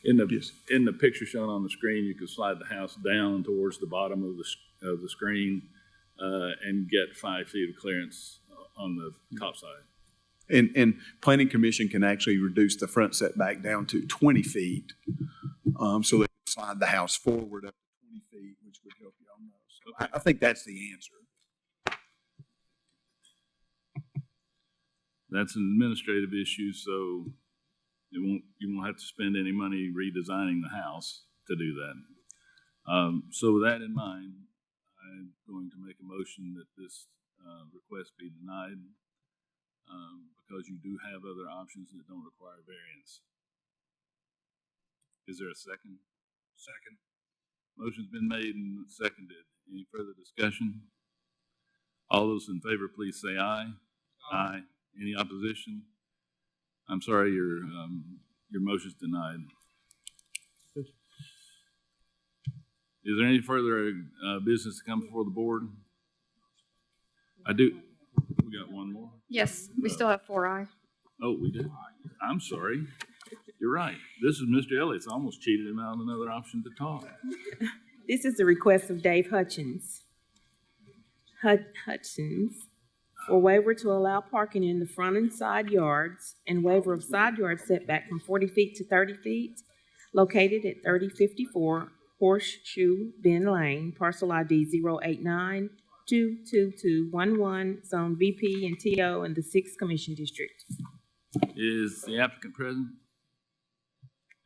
In the picture shown on the screen, you could slide the house down towards the bottom of the screen and get 5 feet of clearance on the top side. And Planning Commission can actually reduce the front setback down to 20 feet, so they can slide the house forward up to 20 feet, which would help you on those. So I think that's the answer. That's an administrative issue, so you won't have to spend any money redesigning the house to do that. So with that in mind, I'm going to make a motion that this request be denied because you do have other options that don't require variance. Is there a second? Second. Motion's been made and seconded. Any further discussion? All those in favor, please say aye. Aye. Any opposition? I'm sorry, your motion's denied. Is there any further business to come before the board? We got one more? Yes, we still have 4I. Oh, we do? I'm sorry. You're right. This is Mr. Elliott's. I almost cheated him out of another option to talk. This is the request of Dave Hutchins. Hutchins for waiver to allow parking in the front and side yards and waiver of side yard setback from 40 feet to 30 feet located at 3054 Horseshoe Bend Lane, parcel ID 089-22211, zone VP and TO in the 6th Commission District. Is the applicant present?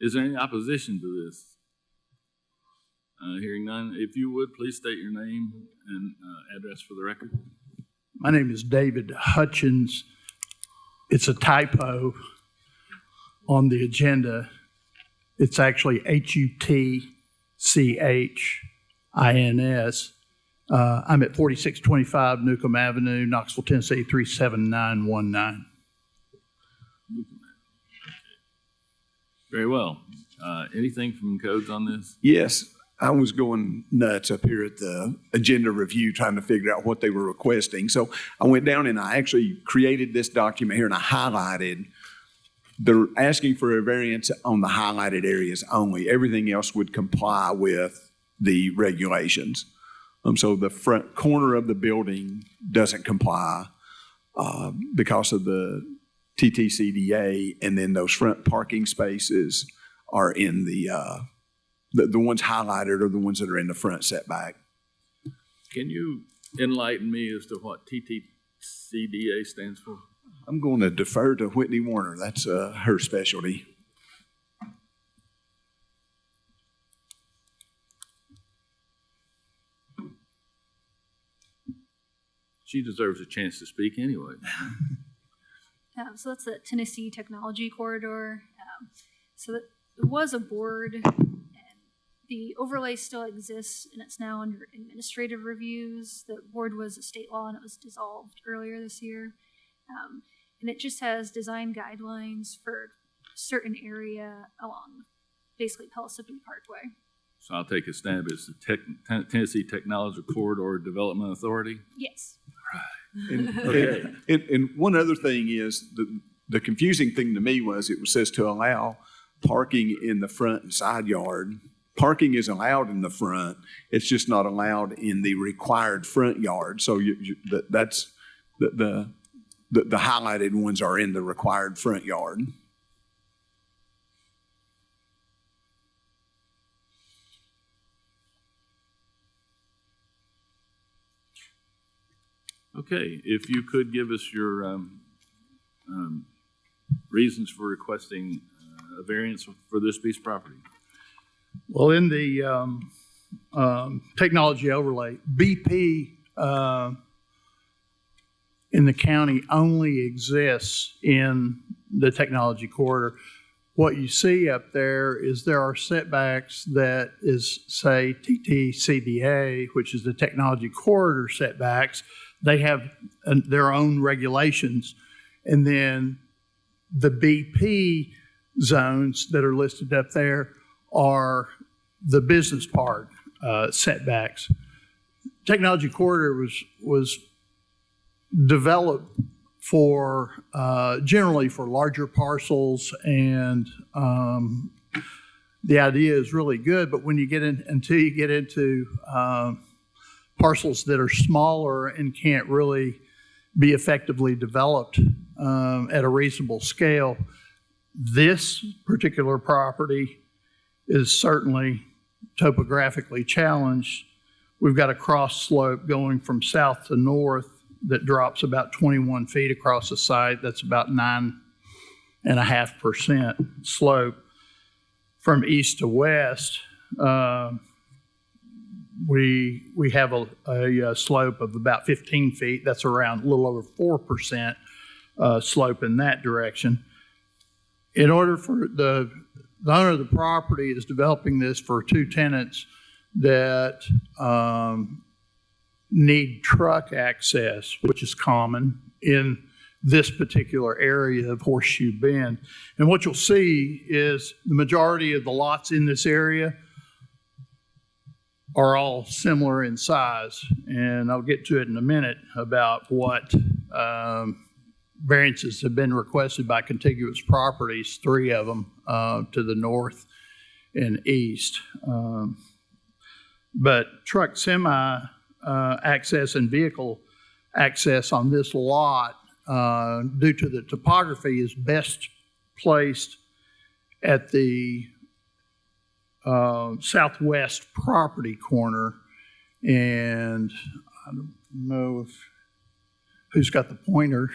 Is there any opposition to this? Hearing none, if you would, please state your name and address for the record. My name is David Hutchins. It's a typo on the agenda. It's actually Hutchins. I'm at 4625 Newcomb Avenue, Knoxville, Tennessee, 37919. Very well. Anything from codes on this? Yes. I was going nuts up here at the agenda review trying to figure out what they were requesting. So I went down and I actually created this document here and I highlighted. They're asking for a variance on the highlighted areas only. Everything else would comply with the regulations. So the front corner of the building doesn't comply because of the TTCDA, and then those front parking spaces are in the ones highlighted are the ones that are in the front setback. Can you enlighten me as to what TTCDA stands for? I'm going to defer to Whitney Warner. That's her specialty. She deserves a chance to speak anyway. So that's the Tennessee Technology Corridor. So that there was a board, and the overlay still exists, and it's now under administrative reviews. The board was a state law, and it was dissolved earlier this year. And it just has design guidelines for a certain area along basically Pellissippi Parkway. So I'll take a stab. It's the Tennessee Technology Corridor Development Authority. Yes. And one other thing is, the confusing thing to me was it says to allow parking in the front and side yard. Parking is allowed in the front. It's just not allowed in the required front yard. So that's the highlighted ones are in the required front yard. Okay, if you could give us your reasons for requesting a variance for this piece of property. Well, in the technology overlay, BP in the county only exists in the technology corridor. What you see up there is there are setbacks that is, say, TTCDA, which is the technology corridor setbacks. They have their own regulations. And then the BP zones that are listed up there are the business park setbacks. Technology corridor was developed for generally for larger parcels, and the idea is really good. But when you get until you get into parcels that are smaller and can't really be effectively developed at a reasonable scale, this particular property is certainly topographically challenged. We've got a cross slope going from south to north that drops about 21 feet across the site. That's about 9.5% slope. From east to west, we have a slope of about 15 feet. That's around a little over 4% slope in that direction. In order for the owner of the property is developing this for two tenants that need truck access, which is common in this particular area of Horseshoe Bend. And what you'll see is the majority of the lots in this area are all similar in size. And I'll get to it in a minute about what variances have been requested by contiguous properties, 3 of them to the north and east. But truck, semi access and vehicle access on this lot, due to the topography, is best placed at the southwest property corner. And I don't know who's got the pointer.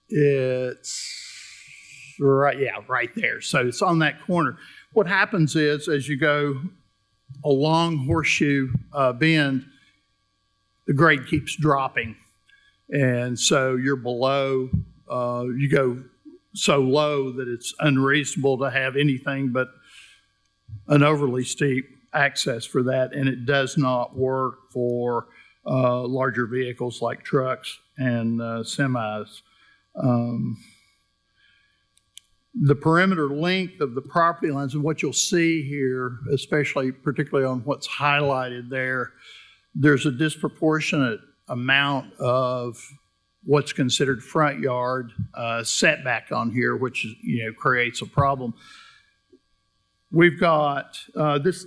It's right there. So it's on that corner. What happens is, as you go along Horseshoe Bend, the grade keeps dropping. And so you're below, you go so low that it's unreasonable to have anything but an overly steep access for that. And it does not work for larger vehicles like trucks and semis. The perimeter length of the property lines, and what you'll see here, particularly on what's highlighted there, there's a disproportionate amount of what's considered front yard setback on here, which creates a problem. We've got this,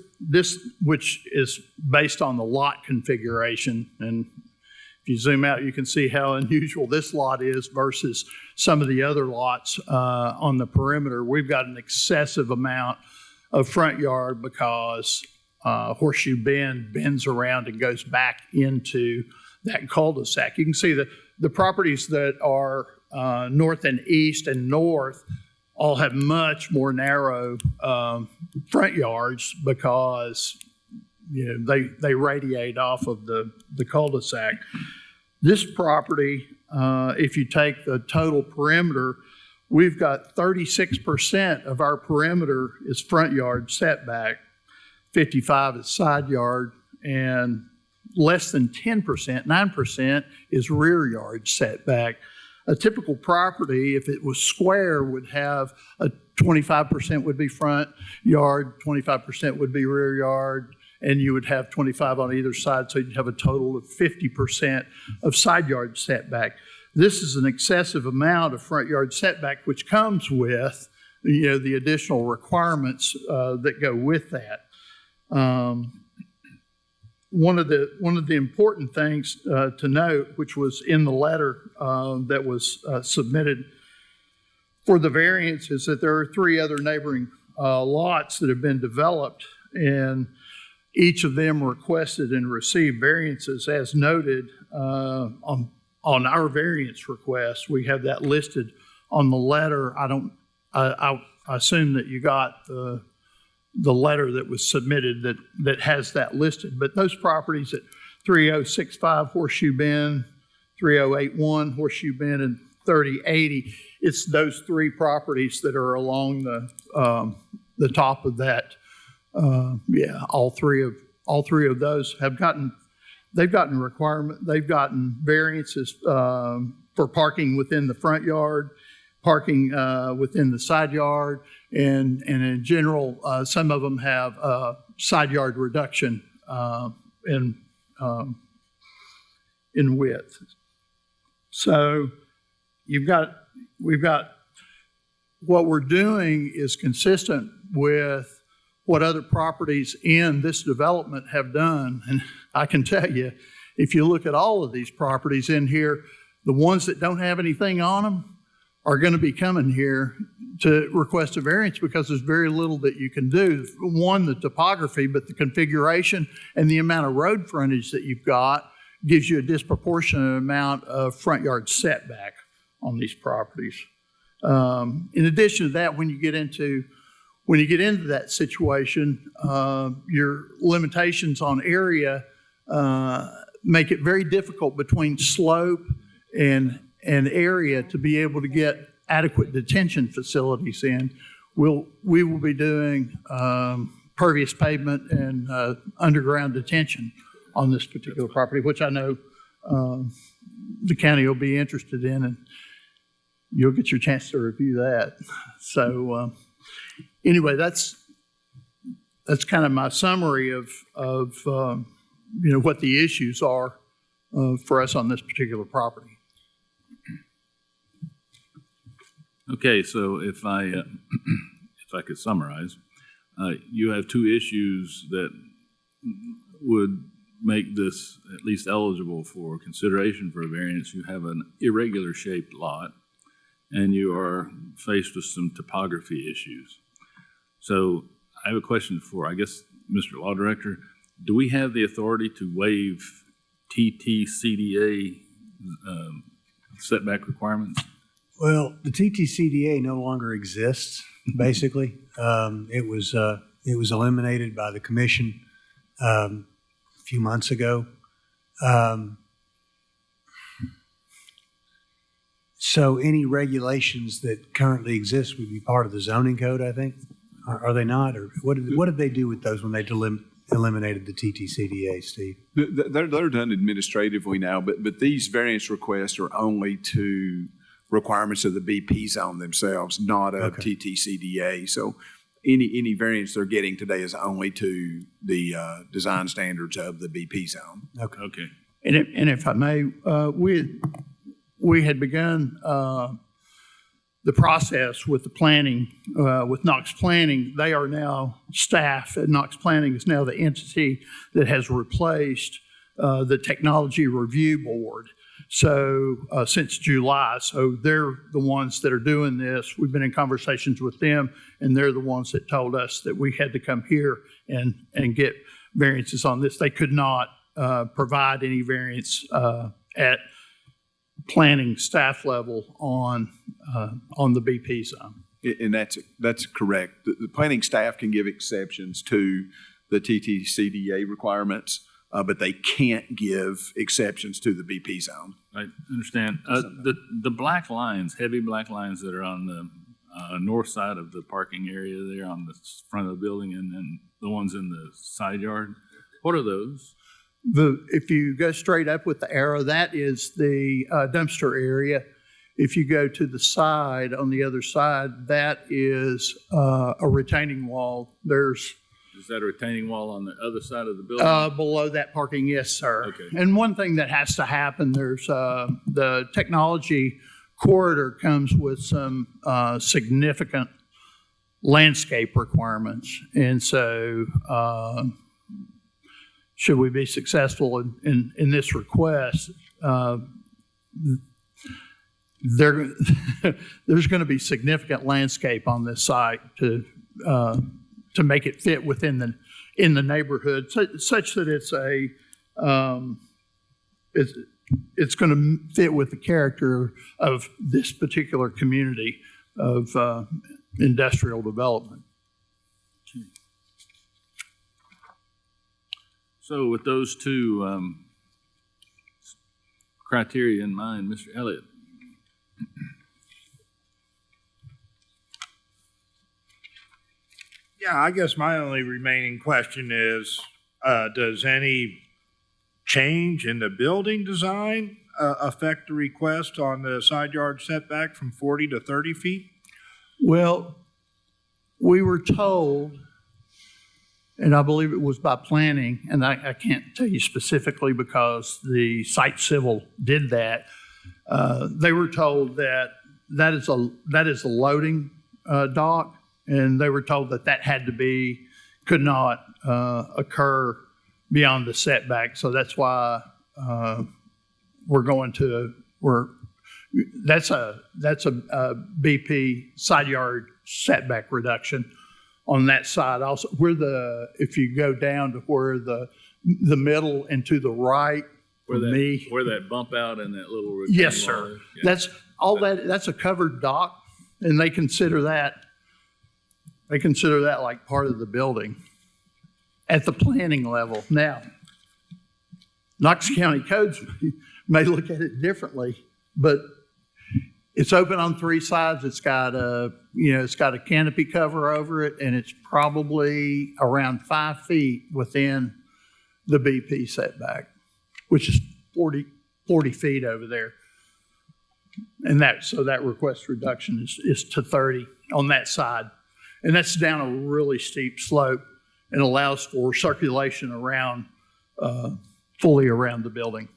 which is based on the lot configuration, and if you zoom out, you can see how unusual this lot is versus some of the other lots on the perimeter. We've got an excessive amount of front yard because Horseshoe Bend bends around and goes back into that cul-de-sac. You can see the properties that are north and east and north all have much more narrow front yards because they radiate off of the cul-de-sac. This property if you take the total perimeter, we've got 36% of our perimeter is front yard setback, 55 is side yard, and less than 10%, 9% is rear yard setback. A typical property, if it was square, would have a 25% would be front yard, 25% would be rear yard, and you would have 25 on either side, so you'd have a total of 50% of side yard setback. This is an excessive amount of front yard setback, which comes with, the additional requirements that go with that. One of the important things to note, which was in the letter that was submitted for the variance, is that there are 3 other neighboring lots that have been developed, and each of them requested and received variances as noted on our variance request. We have that listed on the letter. I assume that you got the letter that was submitted that has that listed. But those properties at 3065 Horseshoe Bend, 3081 Horseshoe Bend, and 3080, it's those 3 properties that are along the top of that. All three of those have gotten variances for parking within the front yard, parking within the side yard, and in general, some of them have side yard reduction in width. So we've got what we're doing is consistent with what other properties in this development have done. And I can tell you, if you look at all of these properties in here, the ones that don't have anything on them are going to be coming here to request a variance because there's very little that you can do. One, the topography, but the configuration and the amount of road frontage that you've got gives you a disproportionate amount of front yard setback on these properties. In addition to that, when you get into that situation, your limitations on area make it very difficult between slope and area to be able to get adequate detention facilities in. We will be doing pervious pavement and underground detention on this particular property, which I know the county will be interested in, and you'll get your chance to review that. So anyway, that's kind of my summary of what the issues are for us on this particular property. Okay, so if I could summarize, you have 2 issues that would make this at least eligible for consideration for a variance. You have an irregular shaped lot, and you are faced with some topography issues. So I have a question for, I guess, Mr. Law Director. Do we have the authority to waive TTCDA setback requirements? Well, the TTCDA no longer exists, basically. It was eliminated by the commission a few months ago. So any regulations that currently exist would be part of the zoning code, I think. Are they not? Or what did they do with those when they eliminated the TTCDA, Steve? They're done administratively now, but these variance requests are only to requirements of the BP zone themselves, not of TTCDA. So any variance they're getting today is only to the design standards of the BP zone. Okay. And if I may, we had begun the process with the planning, with Knox Planning. They are now staff at Knox Planning is now the entity that has replaced the Technology Review Board. So since July, so they're the ones that are doing this. We've been in conversations with them, and they're the ones that told us that we had to come here and get variances on this. They could not provide any variance at planning staff level on the BP zone. And that's correct. The planning staff can give exceptions to the TTCDA requirements, but they can't give exceptions to the BP zone. I understand. The black lines, heavy black lines that are on the north side of the parking area there on the front of the building, and then the ones in the side yard, what are those? If you go straight up with the arrow, that is the dumpster area. If you go to the side, on the other side, that is a retaining wall. Is that a retaining wall on the other side of the building? Below that parking, yes, sir. Okay. And one thing that has to happen, there's the technology corridor comes with some significant landscape requirements. And so should we be successful in this request, there's going to be significant landscape on this site to make it fit within the neighborhood, such that it's going to fit with the character of this particular community of industrial development. So with those two criteria in mind, Mr. Elliott. Yeah, I guess my only remaining question is, does any change in the building design affect the request on the side yard setback from 40 to 30 feet? Well, we were told, and I believe it was by planning, and I can't tell you specifically because the site civil did that. They were told that is a loading dock, and they were told that could not occur beyond the setback. So that's why that's a BP side yard setback reduction on that side. Also, if you go down to where the middle and to the right, where that bump out and that little retaining yes, sir. wall. Yeah. That's a covered dock, and they consider that like part of the building at the planning level. Now, Knox County codes may look at it differently, but it's open on three sides. It's got a canopy cover over it, and it's probably around 5 feet within the BP setback, which is 40 feet over there. And that request reduction is to 30 on that side. And that's down a really steep slope and allows for circulation fully around the building.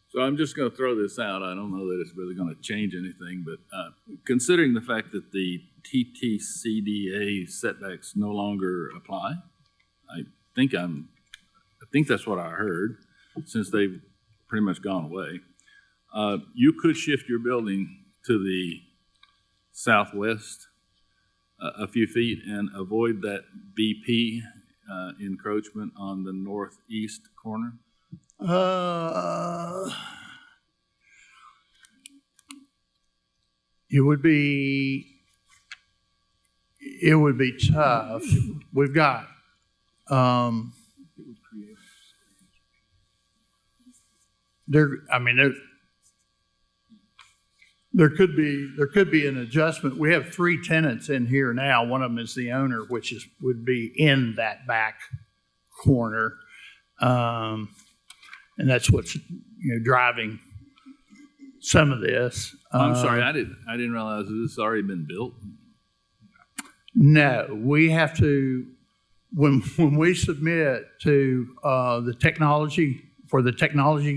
So I'm just going to throw this out. I don't know that it's really going to change anything, but considering the fact that the TTCDA setbacks no longer apply, I think that's what I heard, since they've pretty much gone away. You could shift your building to the southwest a few feet and avoid that BP encroachment on the northeast corner. It would be tough. We've got there could be an adjustment. We have 3 tenants in here now. One of them is the owner, which would be in that back corner, and that's what's driving some of this. I'm sorry, I didn't realize that this has already been built. No, we have to when we submit to the technology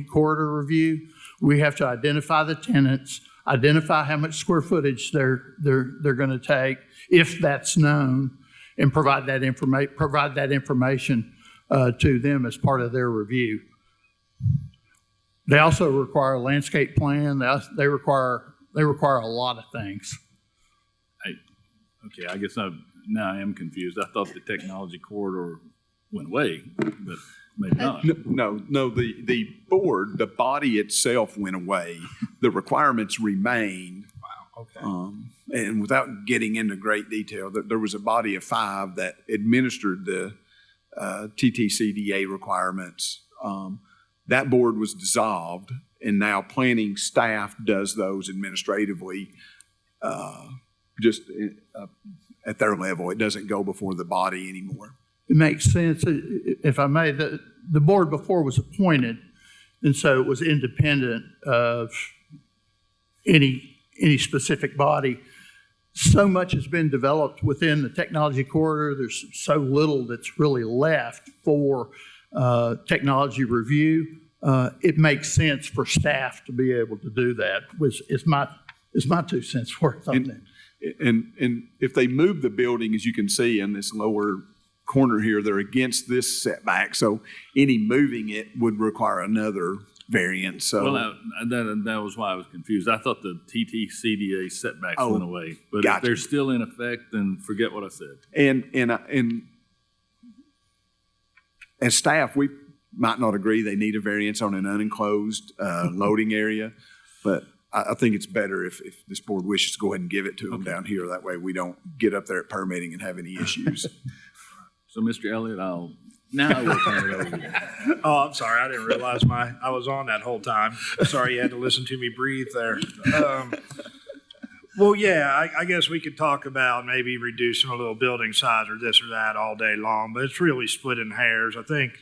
corridor review, we have to identify the tenants, identify how much square footage they're going to take, if that's known, and provide that information to them as part of their review. They also require a landscape plan. They require a lot of things. Okay, I guess now I am confused. I thought the technology corridor went away, but maybe not. No, the board, the body itself went away. The requirements remained. Wow, okay. And without getting into great detail, there was a body of 5 that administered the TTCDA requirements. That board was dissolved, and now planning staff does those administratively, just at their level. It doesn't go before the body anymore. It makes sense, if I may, the board before was appointed, and so it was independent of any specific body. So much has been developed within the technology corridor. There's so little that's really left for technology review. It makes sense for staff to be able to do that. Is my 2 cents worth on that. And if they move the building, as you can see in this lower corner here, they're against this setback. So any moving it would require another variance. So Well, that was why I was confused. I thought the TTCDA setbacks Oh, went away, but gotcha. if they're still in effect, then forget what I said. And as staff, we might not agree they need a variance on an unenclosed loading area, but I think it's better if this board wishes to go ahead and give it to them down here. That way we don't get up there at permitting and have any issues. So, Mr. Elliott, now I will turn it over to you. Oh, I'm sorry. I didn't realize I was on that whole time. Sorry you had to listen to me breathe there. Well, yeah, I guess we could talk about maybe reducing a little building size or this or that all day long, but it's really splitting hairs. I think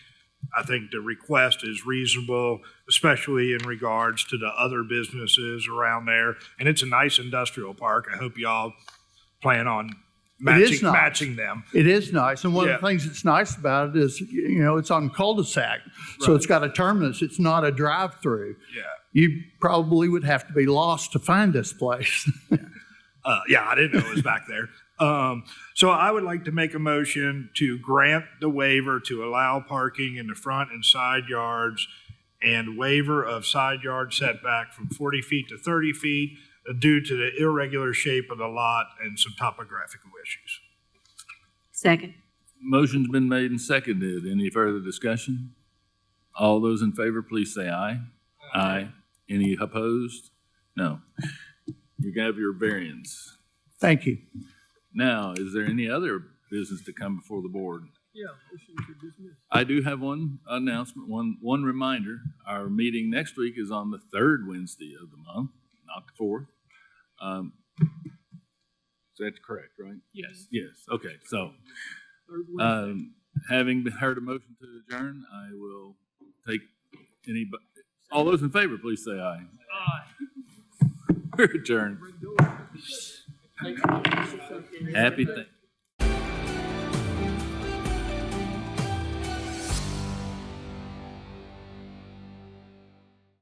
the request is reasonable, especially in regards to the other businesses around there. And it's a nice industrial park. I hope y'all plan on matching them. It is nice, and one Yeah. of the things that's nice about it is, it's on cul-de-sac, so Right. it's got a terminus. It's not a drive-through. Yeah. You probably would have to be lost to find this place. Yeah, I didn't know it was back there. So I would like to make a motion to grant the waiver to allow parking in the front and side yards and waiver of side yard setback from 40 feet to 30 feet due to the irregular shape of the lot and some topographical issues. Second. Motion's been made and seconded. Any further discussion? All those in favor, please say aye. Aye. Any opposed? No. You can have your variance. Thank you. Now, is there any other business to come before the board? Yeah, motion to dismiss. I do have one announcement, one reminder. Our meeting next week is on the third Wednesday of the month, not the fourth. Is that correct, right? Yes. Yes, okay. So, Third Wednesday. having heard a motion to adjourn, I will take all those in favor, please say aye. Aye. We're adjourned. Happy